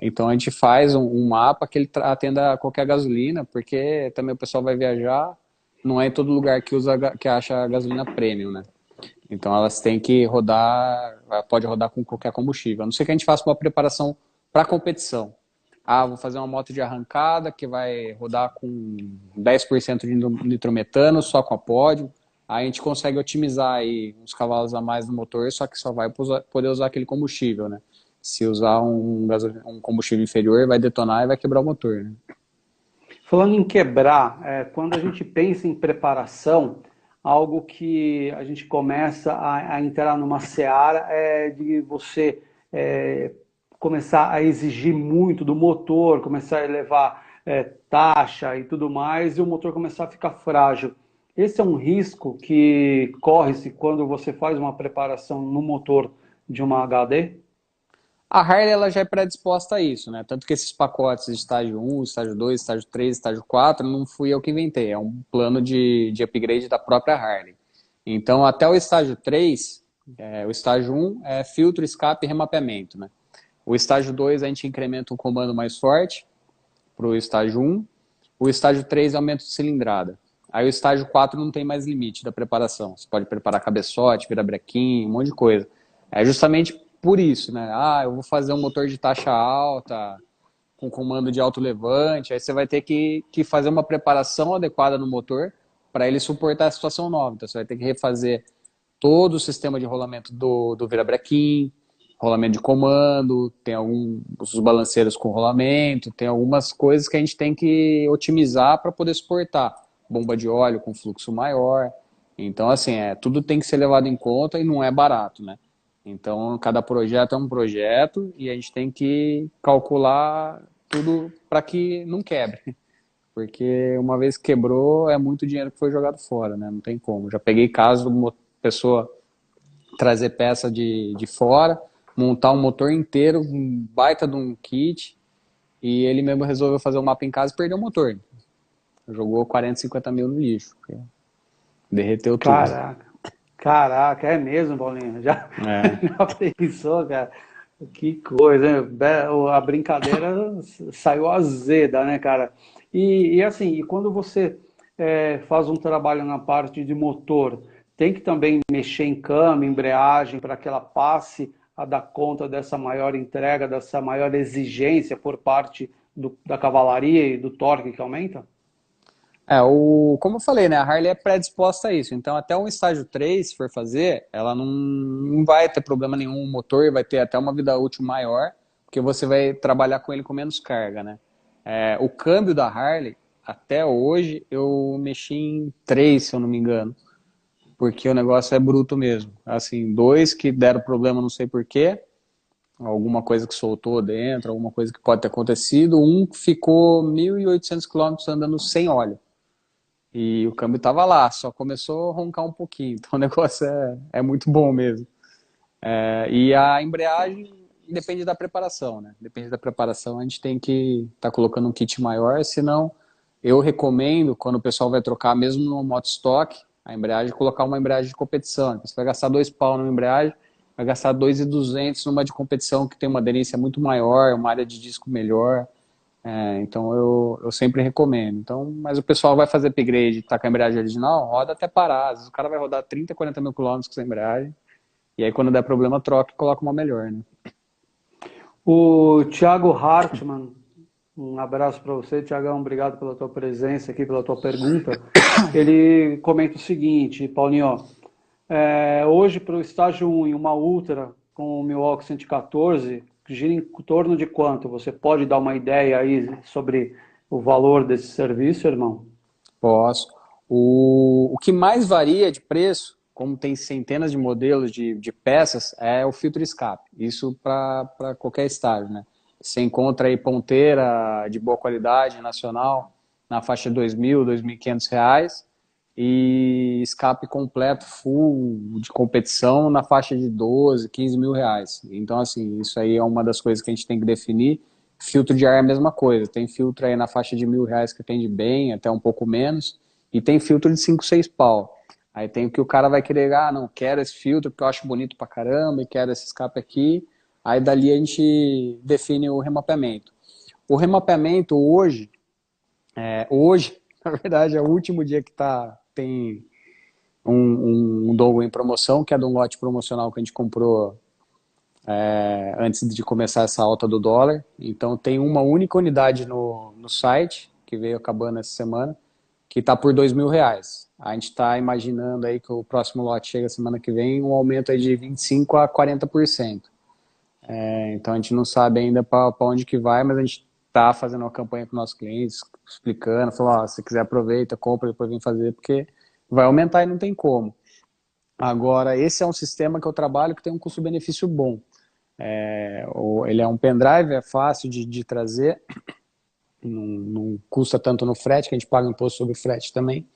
Então a gente faz um mapa que ele atenda a qualquer gasolina, porque também o pessoal vai viajar, não é em todo lugar que acha gasolina premium, né? Então elas têm que rodar, pode rodar com qualquer combustível. A não ser que a gente faça uma preparação para competição. Vou fazer uma moto de arrancada que vai rodar com 10% de nitrometano, só com a pódio. Aí a gente consegue otimizar aí uns cavalos a mais no motor, só que só vai poder usar aquele combustível, né? Se usar um combustível inferior, vai detonar e vai quebrar o motor, né? Falando em quebrar, quando a gente pensa em preparação, algo que a gente começa a entrar numa seara é de você começar a exigir muito do motor, começar a elevar taxa e tudo mais, e o motor começar a ficar frágil. Esse é um risco que corre-se quando você faz uma preparação no motor de uma HD? A Harley ela já é predisposta a isso, né? Tanto que esses pacotes de estágio 1, estágio 2, estágio 3, estágio 4, não fui eu que inventei, é um plano de upgrade da própria Harley. Então, até o estágio 3, o estágio 1 é filtro, escape e remapeamento, né? O estágio 2 a gente incrementa um comando mais forte para o estágio 1, o estágio 3 é aumento de cilindrada. Aí o estágio 4 não tem mais limite da preparação. Você pode preparar cabeçote, virabrequim, um monte de coisa. É justamente por isso, né? Eu vou fazer um motor de taxa alta, com comando de alto levante, aí você vai ter que fazer uma preparação adequada no motor para ele suportar a situação nova. Então você vai ter que refazer todo o sistema de rolamento do virabrequim, rolamento de comando, tem os balanceiros com rolamento, tem algumas coisas que a gente tem que otimizar para poder suportar. Bomba de óleo com fluxo maior. Então, assim, tudo tem que ser levado em conta e não é barato, né? Então, cada projeto é um projeto e a gente tem que calcular tudo para que não quebre. Porque uma vez quebrou, é muito dinheiro que foi jogado fora, né? Não tem como. Já peguei caso de uma pessoa trazer peça de fora, montar um motor inteiro, um baita de um kit, e ele mesmo resolveu fazer o mapa em casa e perdeu o motor. Jogou 40, 50 mil no lixo. Derreteu tudo. Caraca, caraca, é mesmo, Paulinho? Já, É. já pensou, cara? Que coisa, hein? A brincadeira saiu azeda, né, cara? E assim, e quando você faz um trabalho na parte de motor, tem que também mexer em câmbio, embreagem, para que ela passe a dar conta dessa maior entrega, dessa maior exigência por parte da cavalaria e do torque que aumenta? Como eu falei, né, a Harley é predisposta a isso. Então, até um estágio 3, se for fazer, ela não vai ter problema nenhum. O motor vai ter até uma vida útil maior, porque você vai trabalhar com ele com menos carga, né? O câmbio da Harley, até hoje, eu mexi em 3, se eu não me engano, porque o negócio é bruto mesmo. Assim, 2 que deram problema, não sei por quê, alguma coisa que soltou dentro, alguma coisa que pode ter acontecido. Um ficou 1.800 quilômetros andando sem óleo. E o câmbio tava lá, só começou a roncar um pouquinho. Então o negócio é muito bom mesmo. E a embreagem depende da preparação, né? Depende da preparação, a gente tem que estar colocando um kit maior, senão eu recomendo, quando o pessoal vai trocar, mesmo no moto stock, a embreagem e colocar uma embreagem de competição. Então, você vai gastar 2 pau numa embreagem, vai gastar 2.200 numa de competição que tem uma aderência muito maior, uma área de disco melhor. Então eu sempre recomendo. Então, mas o pessoal vai fazer upgrade, tá com a embreagem original, roda até parar. Às vezes o cara vai rodar 30, 40 mil quilômetros com essa embreagem. E aí quando der problema, troca e coloca uma melhor, né? O Thiago Hartmann, um abraço para você, Thiagão, obrigado pela tua presença aqui, pela tua pergunta. Ele comenta o seguinte, Paulinho, hoje para o estágio 1 em uma Ultra com o Milwaukee 114, gira em torno de quanto? Você pode dar uma ideia aí sobre o valor desse serviço, irmão? Posso. O que mais varia de preço, como tem centenas de modelos de peças, é o filtro escape. Isso para qualquer estágio, né? Você encontra aí ponteira de boa qualidade, nacional, na faixa de R$ 2.000, R$ 2.500, e escape completo, full, de competição, na faixa de 12, R$ 15.000. Então, assim, isso aí é uma das coisas que a gente tem que definir. Filtro de ar é a mesma coisa. Tem filtro aí na faixa de R$ 1.000 que atende bem, até um pouco menos. E tem filtro de 5, 6 pau. Aí tem o que o cara vai querer, não, quero esse filtro porque eu acho bonito pra caramba e quero esse escape aqui. Aí dali a gente define o remapeamento. O remapeamento hoje, na verdade, é o último dia que tem um Dogo em promoção, que é de um lote promocional que a gente comprou antes de começar essa alta do dólar. Então tem uma única unidade no site, que veio acabando essa semana, que está por R$ 2.000. A gente está imaginando aí que o próximo lote chega semana que vem, um aumento aí de 25% a 40%. Então a gente não sabe ainda para onde que vai, mas a gente está fazendo uma campanha com nossos clientes, explicando, falando, se quiser aproveita, compra, depois vem fazer, porque vai aumentar e não tem como. Agora, esse é um sistema que eu trabalho que tem um custo-benefício bom. Ele é um pendrive, é fácil de trazer, não custa tanto no frete, que a gente paga imposto sobre frete também.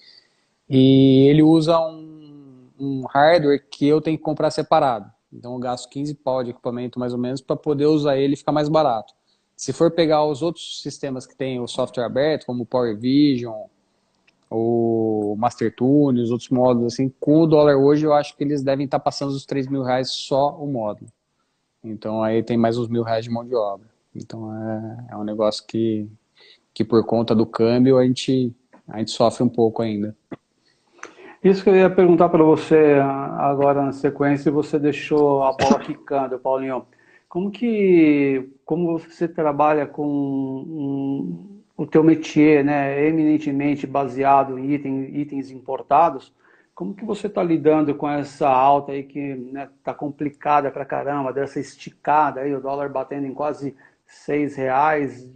E ele usa um hardware que eu tenho que comprar separado. Então eu gasto 15 pau de equipamento mais ou menos para poder usar ele e ficar mais barato. Se for pegar os outros sistemas que tem o software aberto, como o Power Vision, o Master Tune, os outros módulos, assim, com o dólar hoje eu acho que eles devem estar passando os R$ 3.000 só o módulo. Então aí tem mais uns R$ 1.000 de mão de obra. Então é um negócio que por conta do câmbio a gente sofre um pouco ainda. Isso que eu ia perguntar para você agora na sequência, e você deixou a bola quicando, Paulinho. Como você trabalha com o teu métier, né, eminentemente baseado em itens importados, como que você está lidando com essa alta aí que, né, tá complicada pra caramba, dessa esticada aí, o dólar batendo em quase R$ 6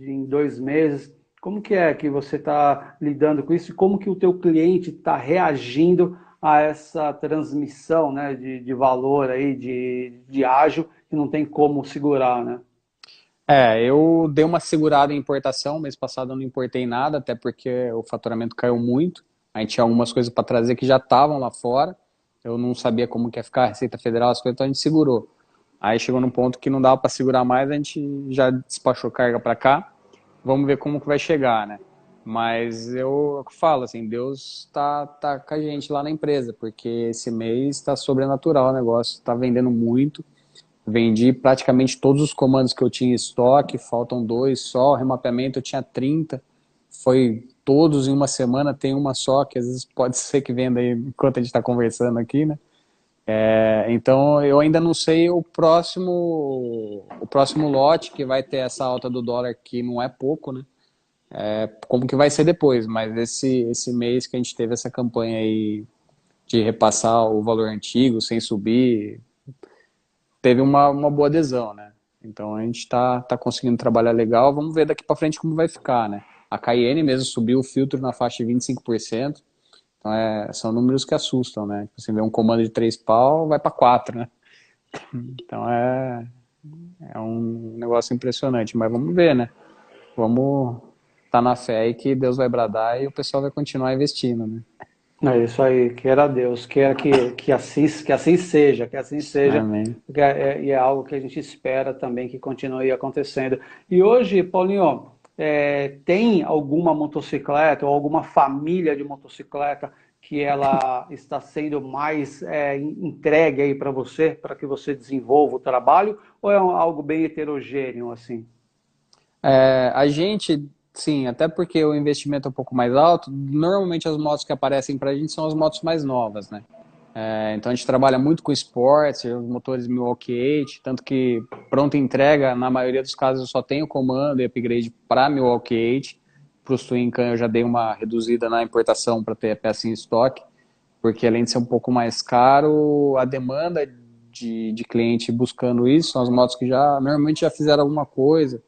em 2 meses? Como que é que você está lidando com isso e como que o teu cliente está reagindo a essa transmissão, né, de valor aí, de ágio, que não tem como segurar, né? Eu dei uma segurada em importação, mês passado eu não importei nada, até porque o faturamento caiu muito. A gente tinha algumas coisas para trazer que já estavam lá fora. Eu não sabia como que ia ficar a Receita Federal, as coisas, então a gente segurou. Aí chegou num ponto que não dava para segurar mais, a gente já despachou carga para cá. Vamos ver como que vai chegar, né? Mas eu falo assim, Deus tá com a gente lá na empresa, porque esse mês está sobrenatural o negócio, está vendendo muito. Vendi praticamente todos os comandos que eu tinha em estoque, faltam 2 só, remapeamento eu tinha 30, foi todos em uma semana, tem uma só, que às vezes pode ser que venda aí enquanto a gente está conversando aqui, né? Então eu ainda não sei o próximo lote que vai ter essa alta do dólar, que não é pouco, né? Como que vai ser depois, mas esse mês que a gente teve essa campanha aí de repassar o valor antigo sem subir, teve uma boa adesão, né? Então a gente tá conseguindo trabalhar legal, vamos ver daqui para frente como vai ficar, né? A Cayenne mesmo subiu o filtro na faixa de 25%, então são números que assustam, né? Você vê um comando de 3 pau, vai para 4, né? Então é um negócio impressionante, mas vamos ver, né? Vamos tá na fé aí que Deus vai bradar e o pessoal vai continuar investindo, né? É isso aí, queira Deus, queira que assim seja, Amém. porque e é algo que a gente espera também que continue acontecendo. E hoje, Paulinho, tem alguma motocicleta ou alguma família de motocicleta que ela está sendo mais entregue aí para você, para que você desenvolva o trabalho, ou é algo bem heterogêneo assim? A gente, sim, até porque o investimento é um pouco mais alto, normalmente as motos que aparecem para a gente são as motos mais novas, né? Então a gente trabalha muito com esportes, os motores Milwaukee 8, tanto que pronta entrega, na maioria dos casos eu só tenho comando e upgrade para Milwaukee 8. Para os Twin Cam eu já dei uma reduzida na importação para ter a peça em estoque, porque além de ser um pouco mais caro, a demanda de cliente buscando isso são as motos que já normalmente já fizeram alguma coisa,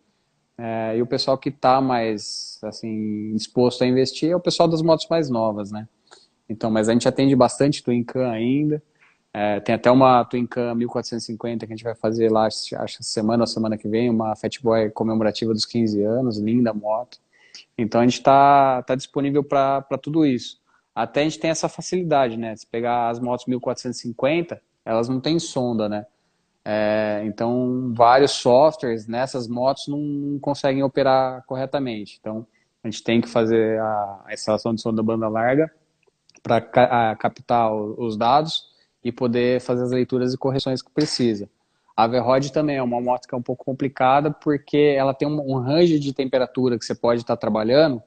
e o pessoal que está mais assim disposto a investir é o pessoal das motos mais novas, né? Então, mas a gente atende bastante Twin Cam ainda. Tem até uma Twin Cam 1450 que a gente vai fazer lá, acho semana ou semana que vem, uma Fat Boy comemorativa dos 15 anos, linda moto. Então a gente tá disponível para tudo isso. Até a gente tem essa facilidade, né? Se pegar as motos 1450, elas não têm sonda, né? Então vários softwares nessas motos não conseguem operar corretamente. Então a gente tem que fazer a instalação de sonda banda larga para captar os dados e poder fazer as leituras e correções que precisa. A V-Rod também é uma moto que é um pouco complicada porque ela tem um range de temperatura que você pode estar trabalhando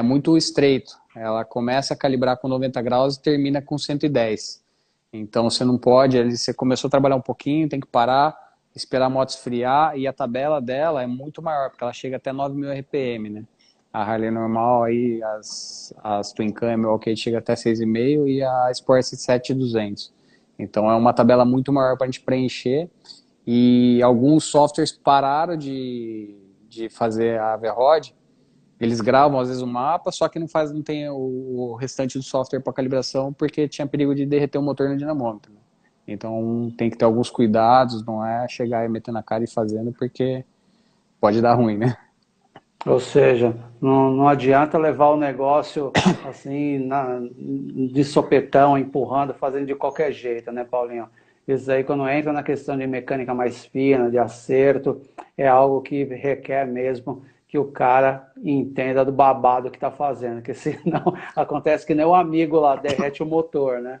muito estreito. Ela começa a calibrar com 90 graus e termina com 110. Então você não pode, você começou a trabalhar um pouquinho, tem que parar, esperar a moto esfriar, e a tabela dela é muito maior, porque ela chega até 9.000 RPM, né? A Harley normal, aí as Twin Cam, ok, chega até 6,5 e a Sport 7,200. Então é uma tabela muito maior para a gente preencher, e alguns softwares pararam de fazer a VROD. Eles gravam às vezes o mapa, só que não tem o restante do software para calibração, porque tinha perigo de derreter o motor no dinamômetro, né? Então tem que ter alguns cuidados, não é chegar e meter na cara e fazendo, porque pode dar ruim, né? Ou seja, não adianta levar o negócio assim de sopetão, empurrando, fazendo de qualquer jeito, né, Paulinho? Isso aí, quando entra na questão de mecânica mais fina, de acerto, é algo que requer mesmo que o cara entenda do babado que está fazendo, porque senão acontece que nem o amigo lá derrete o motor, né?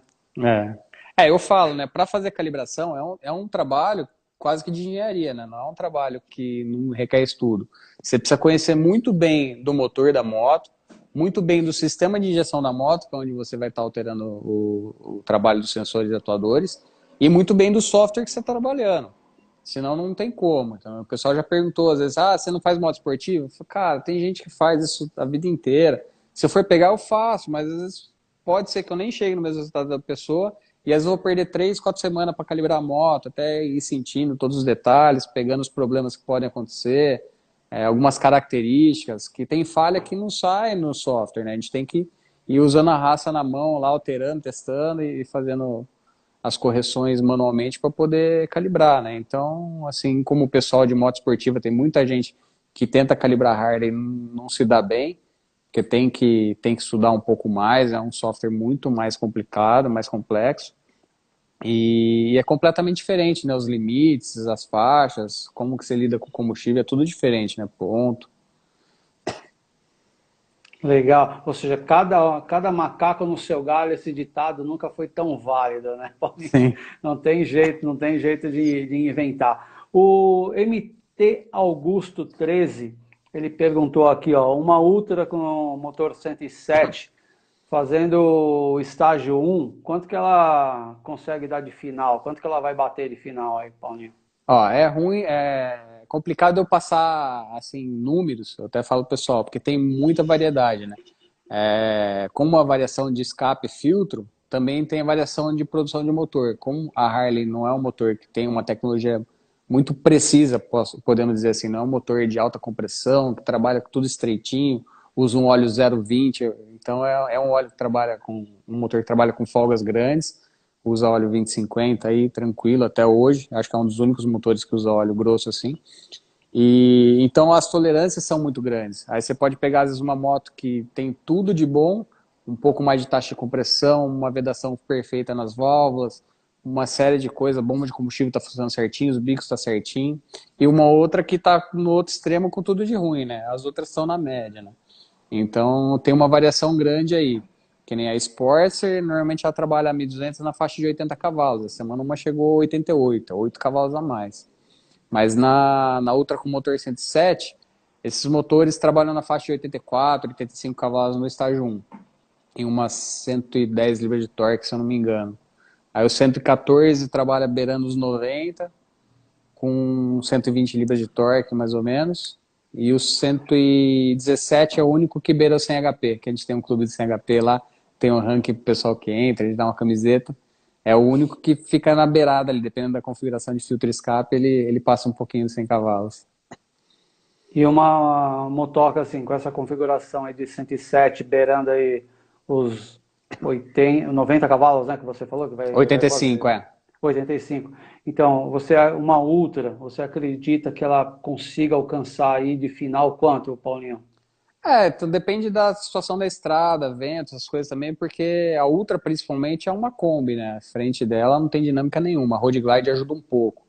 Eu falo, né? Para fazer calibração é um trabalho quase que de engenharia, né? Não é um trabalho que não requer estudo. Você precisa conhecer muito bem do motor da moto, muito bem do sistema de injeção da moto, que é onde você vai estar alterando o trabalho dos sensores e atuadores, e muito bem do software que você está trabalhando. Senão não tem como. Então, o pessoal já perguntou às vezes, você não faz moto esportiva? Eu falo, cara, tem gente que faz isso a vida inteira. Se eu for pegar, eu faço, mas às vezes pode ser que eu nem chegue no mesmo resultado da pessoa, e às vezes eu vou perder 3, 4 semanas para calibrar a moto, até ir sentindo todos os detalhes, pegando os problemas que podem acontecer, algumas características, que tem falha que não sai no software, né? A gente tem que ir usando a raça na mão, lá alterando, testando e fazendo as correções manualmente para poder calibrar, né? Então, assim, como o pessoal de moto esportiva, tem muita gente que tenta calibrar Harley e não se dá bem, porque tem que estudar um pouco mais, é um software muito mais complicado, mais complexo, e é completamente diferente, né? Os limites, as faixas, como que você lida com o combustível, é tudo diferente, né? Ponto. Legal. Ou seja, cada macaco no seu galho, esse ditado nunca foi tão válido, né, Paulinho? Sim. Não tem jeito de inventar. O MT Augusto 13, ele perguntou aqui, ó, uma Ultra com motor 107, fazendo o estágio 1, quanto que ela consegue dar de final? Quanto que ela vai bater de final aí, Paulinho? Ó, é ruim, é complicado eu passar, assim, números, eu até falo pro pessoal, porque tem muita variedade, né? Como a variação de escape e filtro, também tem a variação de produção de motor. Como a Harley não é um motor que tem uma tecnologia muito precisa, podemos dizer assim, não é um motor de alta compressão, que trabalha com tudo estreitinho, usa um óleo 0,20, então é um óleo que trabalha com um motor que trabalha com folgas grandes, usa óleo 2050 aí, tranquilo até hoje, acho que é um dos únicos motores que usa óleo grosso assim. E então as tolerâncias são muito grandes. Aí você pode pegar às vezes uma moto que tem tudo de bom, um pouco mais de taxa de compressão, uma vedação perfeita nas válvulas, uma série de coisas, a bomba de combustível está funcionando certinho, os bicos estão certinho, e uma outra que está no outro extremo com tudo de ruim, né? As outras estão na média, né? Então tem uma variação grande aí. Que nem a Sportster, normalmente ela trabalha a 1.200 na faixa de 80 cavalos. Essa semana uma chegou a 88, 8 cavalos a mais. Mas na Ultra com motor 107, esses motores trabalham na faixa de 84, 85 cavalos no estágio 1. Em umas 110 libras de torque, se eu não me engano. Aí o 114 trabalha beirando os 90, com 120 libras de torque, mais ou menos. E o 117 é o único que beira o 100 HP, que a gente tem um clube de 100 HP lá, tem um ranking pro pessoal que entra, a gente dá uma camiseta. É o único que fica na beirada ali, dependendo da configuração de filtro e escape, ele passa um pouquinho dos 100 cavalos. E uma motoca assim, com essa configuração aí de 107, beirando aí os 80, 90 cavalos, né, que você falou que vai 85, 85. Então, você é uma Ultra, você acredita que ela consiga alcançar aí de final quanto, Paulinho? Então depende da situação da estrada, vento, essas coisas também, porque a Ultra principalmente é uma Kombi, né? A frente dela não tem dinâmica nenhuma, a Road Glide ajuda um pouco.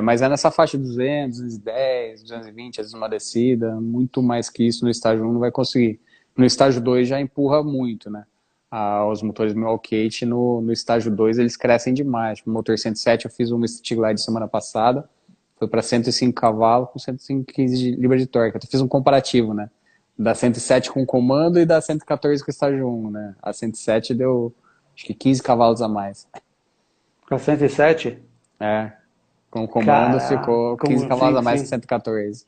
Mas é nessa faixa de 200, 210, 220, às vezes uma descida, muito mais que isso no estágio 1 não vai conseguir. No estágio 2 já empurra muito, né? Os motores Milwaukee no estágio 2 eles crescem demais. O motor 107 eu fiz uma Street Glide semana passada, foi para 105 cavalos com 115 de libras de torque. Eu fiz um comparativo, né? Da 107 com comando e da 114 com estágio 1, né? A 107 deu, acho que 15 cavalos a mais. Para 107? Com comando Cara, ficou 15 como, cavalos sim, a mais que sim. 114.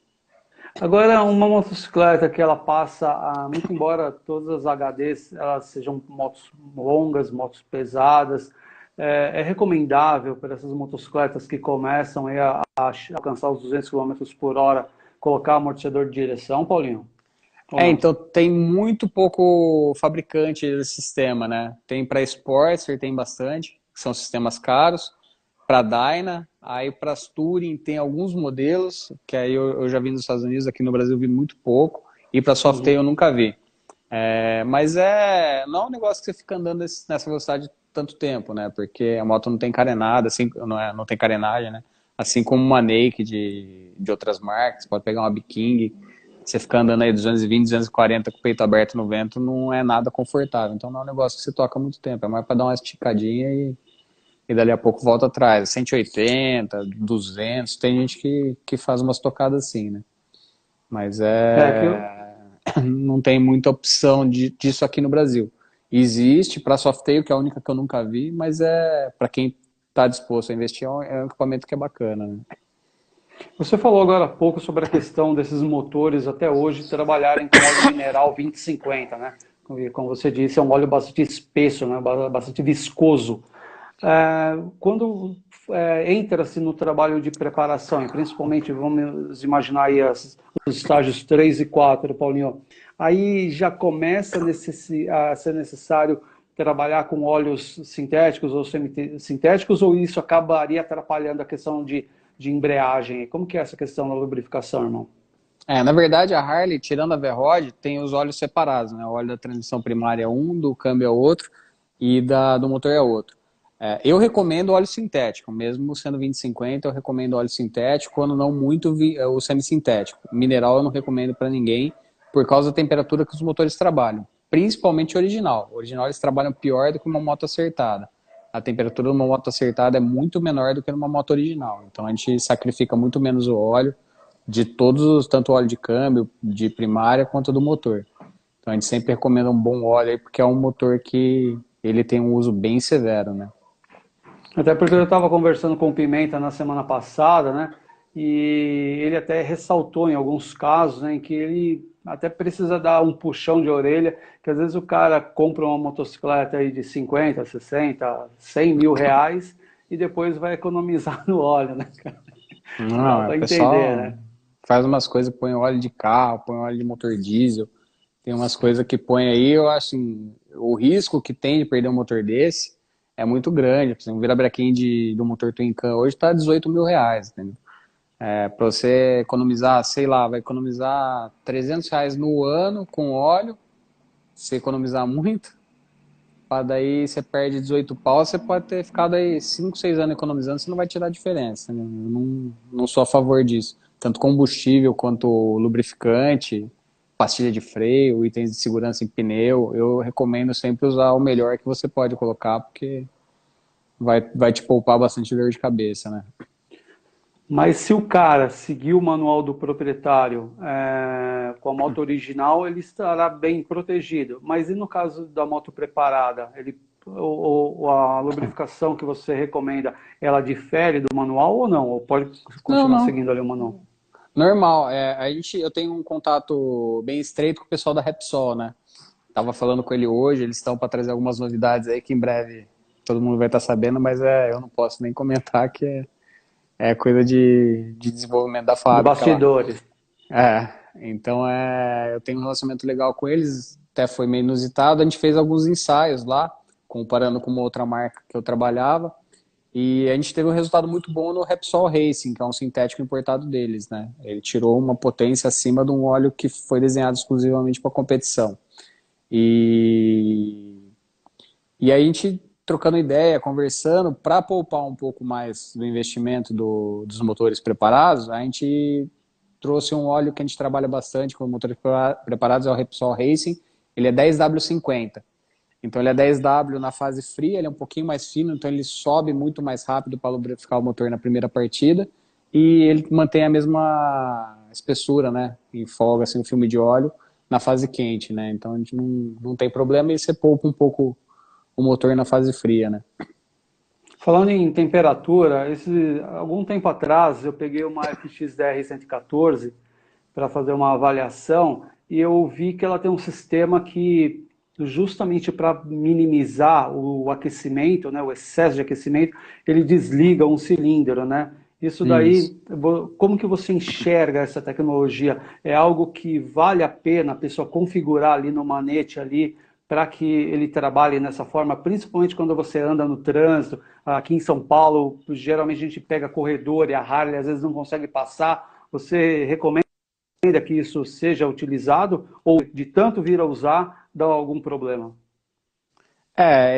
Agora, uma motocicleta que ela passa, muito embora todas as HDs elas sejam motos longas, motos pesadas, é recomendável para essas motocicletas que começam aí a alcançar os 200 quilômetros por hora, colocar amortecedor de direção, Paulinho? Ou não? Então tem muito pouco fabricante desse sistema, né? Tem para Sportster, tem bastante, que são sistemas caros. Para Dyna, aí para as Touring tem alguns modelos, que aí eu já vi nos Estados Unidos, aqui no Brasil eu vi muito pouco, e para Softail eu nunca vi. Mas não é um negócio que você fica andando nessa velocidade tanto tempo, né? Porque a moto não tem carenada, assim, não tem carenagem, né? Assim como uma Naked de outras marcas, pode pegar uma Biking, você ficar andando aí 220, 240 com o peito aberto no vento, não é nada confortável. Então não é um negócio que você toca muito tempo, é mais para dar uma esticadinha e dali a pouco volta atrás. 180, 200, tem gente que faz umas tocadas assim, né? Mas Que eu, não tem muita opção disso aqui no Brasil. Existe para Softail, que é a única que eu nunca vi, mas para quem está disposto a investir, é um equipamento que é bacana, né? Você falou agora há pouco sobre a questão desses motores até hoje trabalharem com óleo mineral 2050, né? Como você disse, é um óleo bastante espesso, né? Bastante viscoso. Quando entra-se no trabalho de preparação, e principalmente vamos imaginar aí os estágios 3 e 4, Paulinho, aí já começa a ser necessário trabalhar com óleos sintéticos ou semi-sintéticos, ou isso acabaria atrapalhando a questão de embreagem? Como que é essa questão da lubrificação, irmão? Na verdade, a Harley, tirando a V-Rod, tem os óleos separados, né? O óleo da transmissão primária é um, do câmbio é outro e do motor é outro. Eu recomendo óleo sintético, mesmo sendo 2050, eu recomendo óleo sintético, quando não muito o semissintético. Mineral eu não recomendo para ninguém, por causa da temperatura que os motores trabalham, principalmente o original. O original eles trabalham pior do que uma moto acertada. A temperatura de uma moto acertada é muito menor do que numa moto original, então a gente sacrifica muito menos o óleo de todos, tanto o óleo de câmbio, de primária, quanto do motor. Então a gente sempre recomenda um bom óleo aí, porque é um motor que ele tem um uso bem severo, né? Até porque eu estava conversando com o Pimenta na semana passada, né? E ele até ressaltou em alguns casos, né, em que ele até precisa dar um puxão de orelha, que às vezes o cara compra uma motocicleta aí de 50, 60, 100 mil reais e depois vai economizar no óleo, né, cara? Dá Não, o para entender, pessoal né? faz umas coisas, põe óleo de carro, põe óleo de motor diesel, tem umas coisas que põe aí, eu acho assim, o risco que tem de perder um motor desse é muito grande. Por exemplo, um virabrequim do motor Twin Cam hoje está 18 mil reais, entendeu? Para você economizar, sei lá, vai economizar 300 reais no ano com óleo, se economizar muito, para daí você perde 18 pau, você pode ter ficado aí 5, 6 anos economizando, você não vai tirar a diferença, né? Eu não sou a favor disso. Tanto combustível quanto lubrificante, pastilha de freio, itens de segurança em pneu, eu recomendo sempre usar o melhor que você pode colocar, porque vai te poupar bastante dor de cabeça, né? Mas se o cara seguir o manual do proprietário com a moto original, ele estará bem protegido. Mas e no caso da moto preparada, ou a lubrificação que você recomenda, ela difere do manual ou não? Ou pode Não, continuar não. seguindo ali o manual? Normal. Eu tenho um contato bem estreito com o pessoal da Repsol, né? Tava falando com ele hoje, eles estão para trazer algumas novidades aí que em breve todo mundo vai estar sabendo, mas eu não posso nem comentar que é coisa de desenvolvimento da De fábrica lá. bastidores. Então eu tenho um relacionamento legal com eles, até foi meio inusitado. A gente fez alguns ensaios lá, comparando com uma outra marca que eu trabalhava, e a gente teve um resultado muito bom no Repsol Racing, que é um sintético importado deles, né? Ele tirou uma potência acima de um óleo que foi desenhado exclusivamente para competição. E, e aí a gente trocando ideia, conversando, para poupar um pouco mais do investimento dos motores preparados, a gente trouxe um óleo que a gente trabalha bastante com motores preparados, é o Repsol Racing. Ele é 10W50. Então ele é 10W na fase fria, ele é um pouquinho mais fino, então ele sobe muito mais rápido para lubrificar o motor na primeira partida. E ele mantém a mesma espessura, né? E folga assim, o filme de óleo na fase quente, né? Então a gente não tem problema e você poupa um pouco o motor na fase fria, né? Falando em temperatura, algum tempo atrás eu peguei uma FXDR 114 para fazer uma avaliação e eu vi que ela tem um sistema que, justamente para minimizar o aquecimento, né, o excesso de aquecimento, ele desliga um cilindro, né? Isso Isso. daí, como que você enxerga essa tecnologia? É algo que vale a pena a pessoa configurar ali no manete ali para que ele trabalhe nessa forma, principalmente quando você anda no trânsito. Aqui em São Paulo, geralmente a gente pega corredor e a Harley às vezes não consegue passar. Você recomenda que isso seja utilizado ou de tanto vir a usar dá algum problema?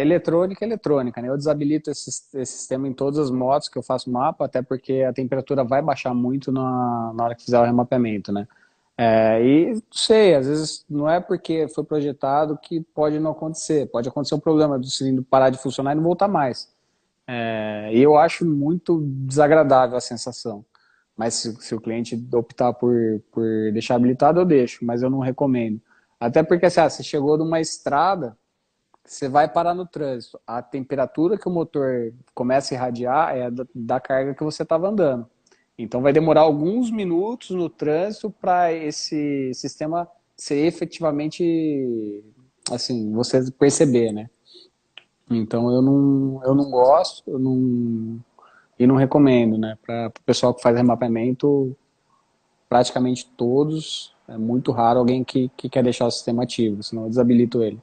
Eletrônica é eletrônica, né? Eu desabilito esse sistema em todas as motos que eu faço mapa, até porque a temperatura vai baixar muito na hora que fizer o remapeamento, né? E não sei, às vezes não é porque foi projetado que pode não acontecer. Pode acontecer um problema do cilindro parar de funcionar e não voltar mais. E eu acho muito desagradável a sensação. Mas se o cliente optar por deixar habilitado, eu deixo, mas eu não recomendo. Até porque assim, você chegou numa estrada, você vai parar no trânsito. A temperatura que o motor começa a irradiar é da carga que você estava andando. Então vai demorar alguns minutos no trânsito para esse sistema ser efetivamente, assim, você perceber, né? Então eu não gosto, e não recomendo, né? Para o pessoal que faz remapeamento, praticamente todos, é muito raro alguém que quer deixar o sistema ativo, senão eu desabilito ele.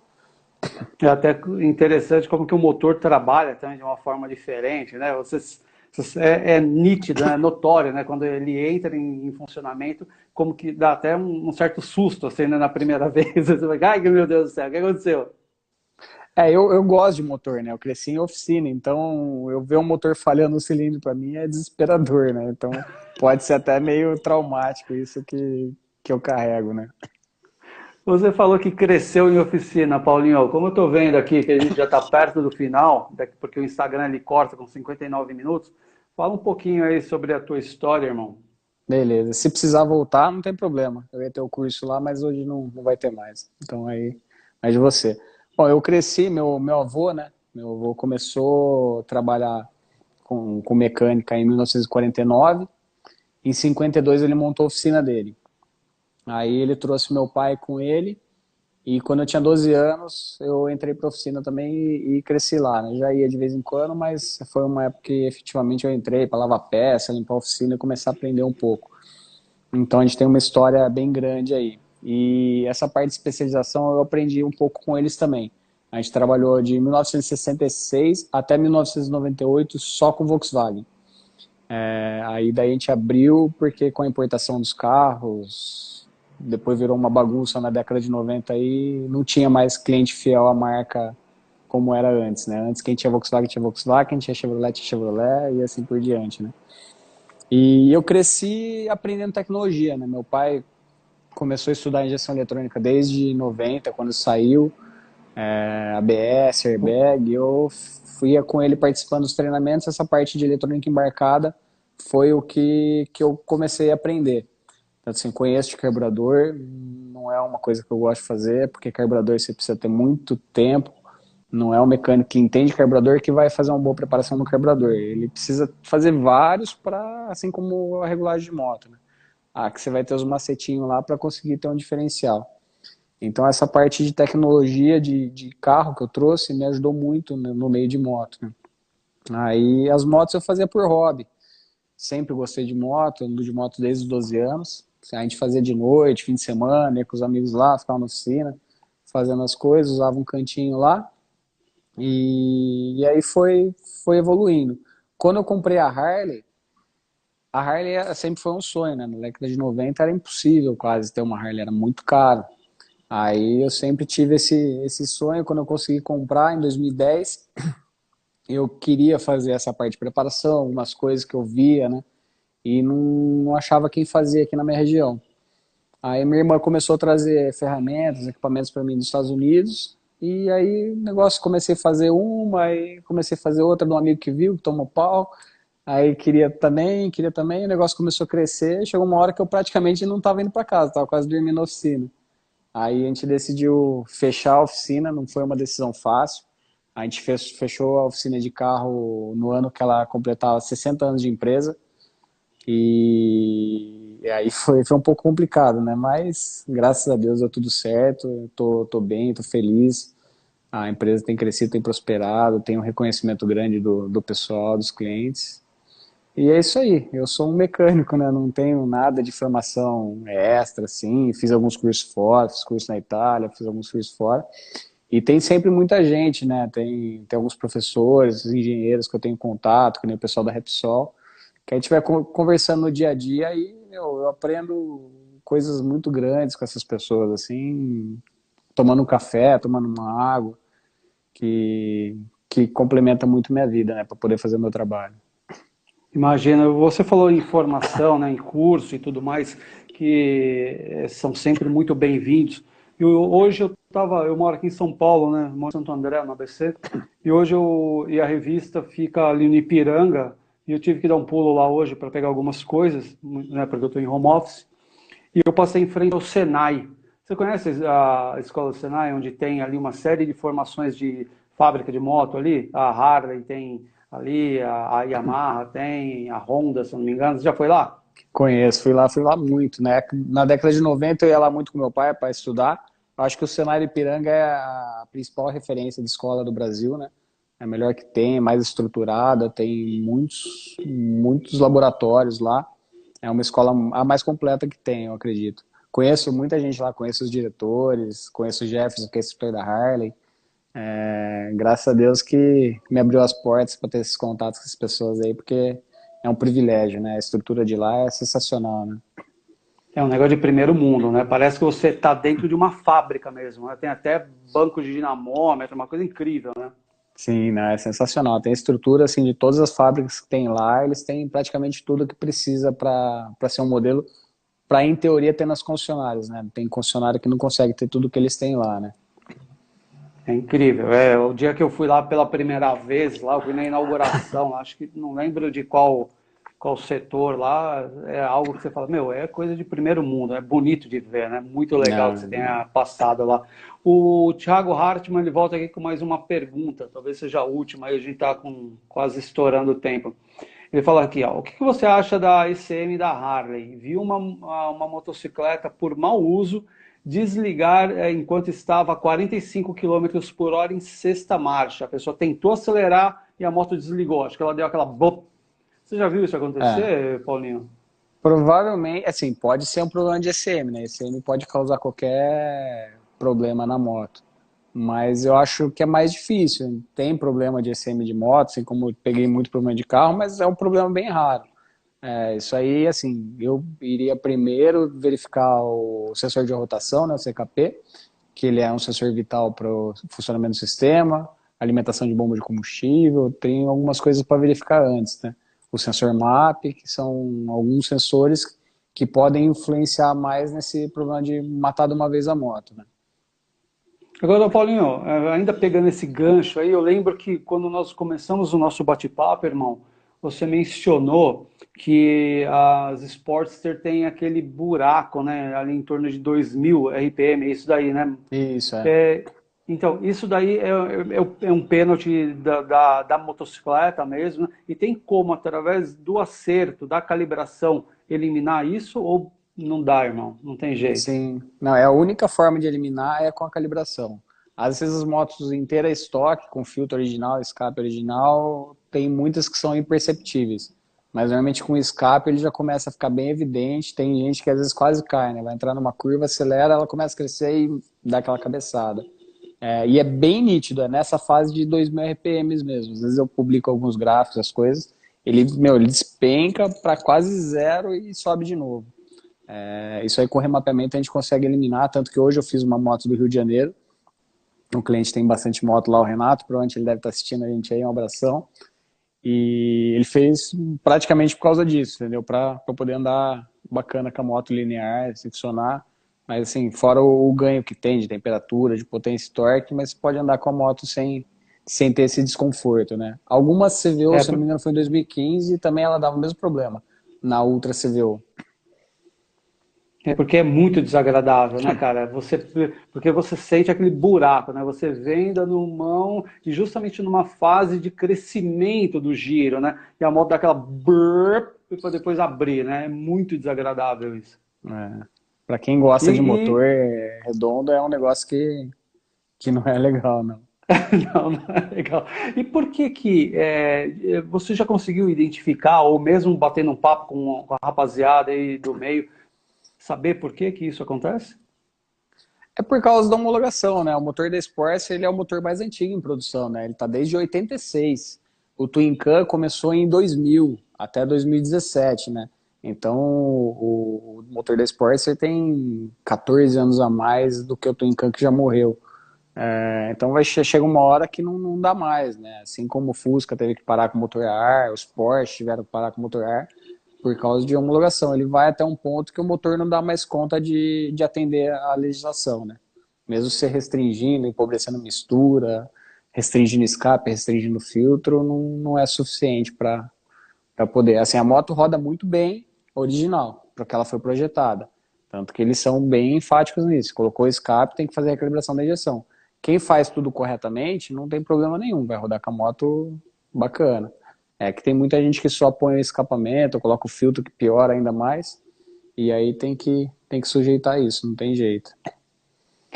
É até interessante como que o motor trabalha também de uma forma diferente, né? É nítido, é notório, né? Quando ele entra em funcionamento, como que dá até um certo susto, assim, né? Na primeira vez. Você vai, ai, meu Deus do céu, o que aconteceu? Eu gosto de motor, né? Eu cresci em oficina, então eu ver um motor falhando no cilindro para mim é desesperador, né? Então pode ser até meio traumático isso que eu carrego, né? Você falou que cresceu em oficina, Paulinho. Como eu estou vendo aqui que a gente já está perto do final, porque o Instagram ele corta com 59 minutos, fala um pouquinho aí sobre a tua história, irmão. Beleza. Se precisar voltar, não tem problema. Eu ia ter o curso lá, mas hoje não vai ter mais. Então aí, mais de você. Bom, eu cresci, meu avô, né? Meu avô começou a trabalhar com mecânica em 1949. Em 52 ele montou a oficina dele. Aí ele trouxe meu pai com ele. E quando eu tinha 12 anos, eu entrei para oficina também e cresci lá, né? Já ia de vez em quando, mas foi uma época que efetivamente eu entrei para lavar peça, limpar a oficina e começar a aprender um pouco. Então a gente tem uma história bem grande aí. E essa parte de especialização eu aprendi um pouco com eles também. A gente trabalhou de 1966 até 1998 só com Volkswagen. Aí daí a gente abriu porque com a importação dos carros, depois virou uma bagunça na década de 90 e não tinha mais cliente fiel à marca como era antes, né? Antes quem tinha Volkswagen, quem tinha Chevrolet e assim por diante, né? E eu cresci aprendendo tecnologia, né? Meu pai começou a estudar injeção eletrônica desde 90, quando saiu, ABS, airbag, eu fui com ele participando dos treinamentos, essa parte de eletrônica embarcada foi o que eu comecei a aprender. Então, assim, conheço de carburador, não é uma coisa que eu gosto de fazer, porque carburador você precisa ter muito tempo, não é o mecânico que entende carburador que vai fazer uma boa preparação no carburador, ele precisa fazer vários para, assim como a regulagem de moto, né? Que você vai ter os macetinhos lá para conseguir ter um diferencial. Então essa parte de tecnologia de carro que eu trouxe me ajudou muito, né, no meio de moto, né? Aí as motos eu fazia por hobby. Sempre gostei de moto, ando de moto desde os 12 anos. A gente fazia de noite, fim de semana, ia com os amigos lá, ficava na oficina, fazendo as coisas, usava um cantinho lá. E aí foi evoluindo. Quando eu comprei a Harley sempre foi um sonho, né? Na década de 90 era impossível quase ter uma Harley, era muito caro. Aí eu sempre tive esse sonho. Quando eu consegui comprar em 2010, eu queria fazer essa parte de preparação, algumas coisas que eu via, né? E não achava quem fazia aqui na minha região. Aí minha irmã começou a trazer ferramentas, equipamentos para mim dos Estados Unidos. E aí o negócio, comecei a fazer uma, aí comecei a fazer outra de um amigo que viu, que tomou pau. Aí queria também, o negócio começou a crescer. Chegou uma hora que eu praticamente não estava indo para casa, estava quase dormindo na oficina. Aí a gente decidiu fechar a oficina, não foi uma decisão fácil. A gente fechou a oficina de carro no ano que ela completava 60 anos de empresa. E aí foi um pouco complicado, né? Mas graças a Deus deu tudo certo, eu tô bem, tô feliz. A empresa tem crescido, tem prosperado, tem um reconhecimento grande do pessoal, dos clientes. E é isso aí, eu sou um mecânico, né? Não tenho nada de formação extra, assim. Fiz alguns cursos fora, fiz curso na Itália, fiz alguns cursos fora. E tem sempre muita gente, né? Tem alguns professores, engenheiros que eu tenho contato, que nem o pessoal da Repsol, que a gente vai conversando no dia a dia e eu aprendo coisas muito grandes com essas pessoas, assim, tomando um café, tomando uma água, que, que complementa muito minha vida, né? Para poder fazer meu trabalho. Imagina, você falou em formação, né, em curso e tudo mais, que são sempre muito bem-vindos. Hoje eu moro aqui em São Paulo, né, moro em Santo André, no ABC, e hoje e a revista fica ali no Ipiranga, e eu tive que dar um pulo lá hoje para pegar algumas coisas, né, porque eu estou em home office, e eu passei em frente ao Senai. Você conhece a escola do Senai, onde tem ali uma série de formações de fábrica de moto ali? A Harley tem ali, a Yamaha tem, a Honda, se não me engano. Você já foi lá? Conheço, fui lá muito, né? Na década de 90 eu ia lá muito com meu pai para estudar. Eu acho que o Senai Ipiranga é a principal referência de escola do Brasil, né? É a melhor que tem, é mais estruturada, tem muitos laboratórios lá. É uma escola a mais completa que tem, eu acredito. Conheço muita gente lá, conheço os diretores, conheço o Jefferson, que é instrutor da Harley. Graças a Deus que me abriu as portas para ter esses contatos com as pessoas aí, porque é um privilégio, né? A estrutura de lá é sensacional, né? É um negócio de primeiro mundo, né? Parece que você está dentro de uma fábrica mesmo, né? Tem até banco de dinamômetro, uma coisa incrível, né? Sim, né? É sensacional. Tem estrutura assim de todas as fábricas que tem lá, eles têm praticamente tudo que precisa para ser um modelo, para em teoria ter nas concessionárias, né? Tem concessionária que não consegue ter tudo que eles têm lá, né? É incrível. É, o dia que eu fui lá pela primeira vez, lá, eu fui na inauguração, acho que não lembro de qual setor lá, é algo que você fala, meu, é coisa de primeiro mundo, é bonito de ver, né? Muito legal que você Não, tenha passado lá. O Thiago Hartmann, ele volta aqui com mais uma pergunta, talvez seja a última, aí a gente está quase estourando o tempo. Ele fala aqui, ó, o que você acha da ECM da Harley? Viu uma motocicleta por mau uso desligar enquanto estava a 45 km por hora em sexta marcha. A pessoa tentou acelerar e a moto desligou. Acho que ela deu aquela bop. Você já viu isso é. acontecer, Paulinho? Provavelmente, assim, pode ser um problema de ECM, né? ECM pode causar qualquer problema na moto. Mas eu acho que é mais difícil. Tem problema de ECM de moto, assim como eu peguei muito problema de carro, mas é um problema bem raro. Isso aí, assim, eu iria primeiro verificar o sensor de rotação, né, o CKP, que ele é um sensor vital para o funcionamento do sistema, alimentação de bomba de combustível, tem algumas coisas para verificar antes, né? O sensor MAP, que são alguns sensores que podem influenciar mais nesse problema de matar de uma vez a moto, né? Agora, Paulinho, ainda pegando esse gancho aí, eu lembro que quando nós começamos o nosso bate-papo, irmão, você mencionou que as Sportster têm aquele buraco, né, ali em torno de 2000 RPM, é isso daí, né? Isso, é. É, então, isso daí é um pênalti da motocicleta mesmo, né? E tem como, através do acerto, da calibração, eliminar isso ou não dá, irmão? Não tem jeito. Sim, não, é a única forma de eliminar é com a calibração. Às vezes as motos inteiras estoque, com filtro original, escape original, tem muitas que são imperceptíveis. Mas normalmente com o escape ele já começa a ficar bem evidente. Tem gente que às vezes quase cai, né? Vai entrar numa curva, acelera, ela começa a crescer e dá aquela cabeçada. E é bem nítido, é nessa fase de 2000 RPMs mesmo. Às vezes eu publico alguns gráficos, as coisas, ele despenca para quase zero e sobe de novo. Isso aí com remapeamento a gente consegue eliminar, tanto que hoje eu fiz uma moto do Rio de Janeiro, um cliente tem bastante moto lá, o Renato, provavelmente ele deve estar assistindo a gente aí, um abração, e ele fez praticamente por causa disso, entendeu? Para poder andar bacana com a moto linear, se funcionar, mas assim, fora o ganho que tem de temperatura, de potência e torque, mas você pode andar com a moto sem ter esse desconforto, né? Algumas CVO, É, se não me engano, foi em 2015 e também ela dava o mesmo problema, na Ultra CVO. É porque é muito desagradável, né, cara? Porque você sente aquele buraco, né? Você vem dando mão e justamente numa fase de crescimento do giro, né? E a moto dá aquela burp para depois abrir, né? É muito desagradável isso. Para quem gosta de motor E, redondo, é um negócio que não é legal, não. não, não é legal. E por que que você já conseguiu identificar, ou mesmo batendo um papo com a rapaziada aí do meio, saber por que que isso acontece? É por causa da homologação, né? O motor da Sportster, ele é o motor mais antigo em produção, né? Ele tá desde 86. O Twin Cam começou em 2000 até 2017, né? Então, o motor da Sportster tem 14 anos a mais do que o Twin Cam que já morreu. Então chega uma hora que não dá mais, né? Assim como o Fusca teve que parar com o motor a ar, os Porsche tiveram que parar com o motor a ar, por causa de homologação. Ele vai até um ponto que o motor não dá mais conta de atender a legislação, né? Mesmo se restringindo, empobrecendo mistura, restringindo escape, restringindo filtro, não é suficiente para poder. Assim, a moto roda muito bem original, para que ela foi projetada. Tanto que eles são bem enfáticos nisso. Colocou escape, tem que fazer a calibração da injeção. Quem faz tudo corretamente, não tem problema nenhum, vai rodar com a moto bacana. É que tem muita gente que só põe o escapamento, coloca o filtro que piora ainda mais, e aí tem que sujeitar isso, não tem jeito.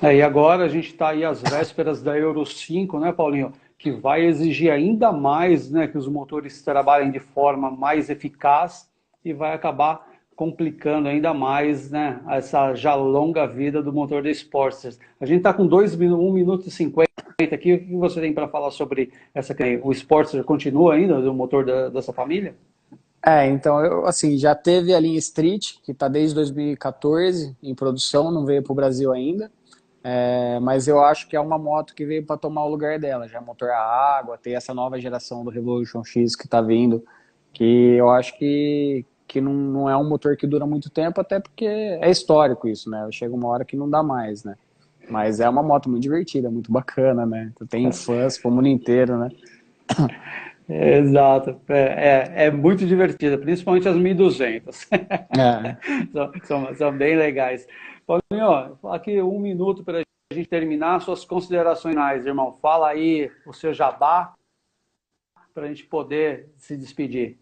E agora a gente está aí às vésperas da Euro 5, né, Paulinho? Que vai exigir ainda mais, né, que os motores trabalhem de forma mais eficaz e vai acabar complicando ainda mais, né, essa já longa vida do motor da Sportster. A gente está com 1 minuto e 50 aqui. O que você tem para falar sobre essa? O Sportster continua ainda, o motor dessa família? Então, eu, assim, já teve a linha Street, que está desde 2014 em produção, não veio para o Brasil ainda. Mas eu acho que é uma moto que veio para tomar o lugar dela, já é motor a água, tem essa nova geração do Revolution X que está vindo, que eu acho que não é um motor que dura muito tempo, até porque é histórico isso, né? Chega uma hora que não dá mais, né? Mas é uma moto muito divertida, muito bacana, né? Tem fãs pro mundo inteiro, né? Exato, é muito divertida, principalmente as 1200. É. São bem legais. Paulinho, ó, aqui 1 minuto para a gente terminar suas considerações finais, irmão. Fala aí o seu jabá para a gente poder se despedir.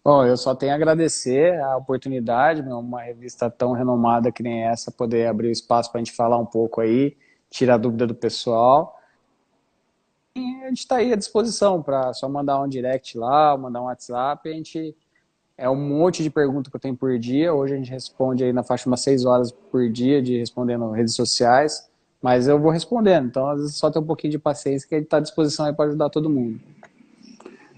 Bom, eu só tenho a agradecer a oportunidade, meu, uma revista tão renomada que nem essa, poder abrir o espaço para a gente falar um pouco aí, tirar dúvida do pessoal. E a gente está aí à disposição para só mandar um direct lá, mandar um WhatsApp. É um monte de perguntas que eu tenho por dia. Hoje a gente responde aí na faixa de umas 6 horas por dia de respondendo redes sociais, mas eu vou respondendo. Então, às vezes, só ter um pouquinho de paciência que a gente está à disposição aí para ajudar todo mundo.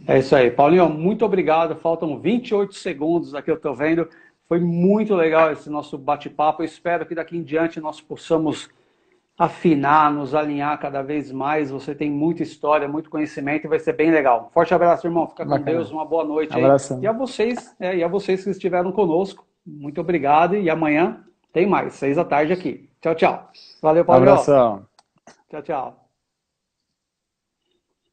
É isso aí. Paulinho, muito obrigado. Faltam 28 segundos aqui, eu estou vendo. Foi muito legal esse nosso bate-papo. Eu espero que daqui em diante nós possamos afinar, nos alinhar cada vez mais. Você tem muita história, muito conhecimento e vai ser bem legal. Forte abraço, irmão. Fica com Bacana. Deus. Uma boa noite aí. Abração. E a vocês que estiveram conosco. Muito obrigado e amanhã tem mais, 6 da tarde aqui. Tchau, tchau. Valeu, Paulo. Abração. Tchau, tchau.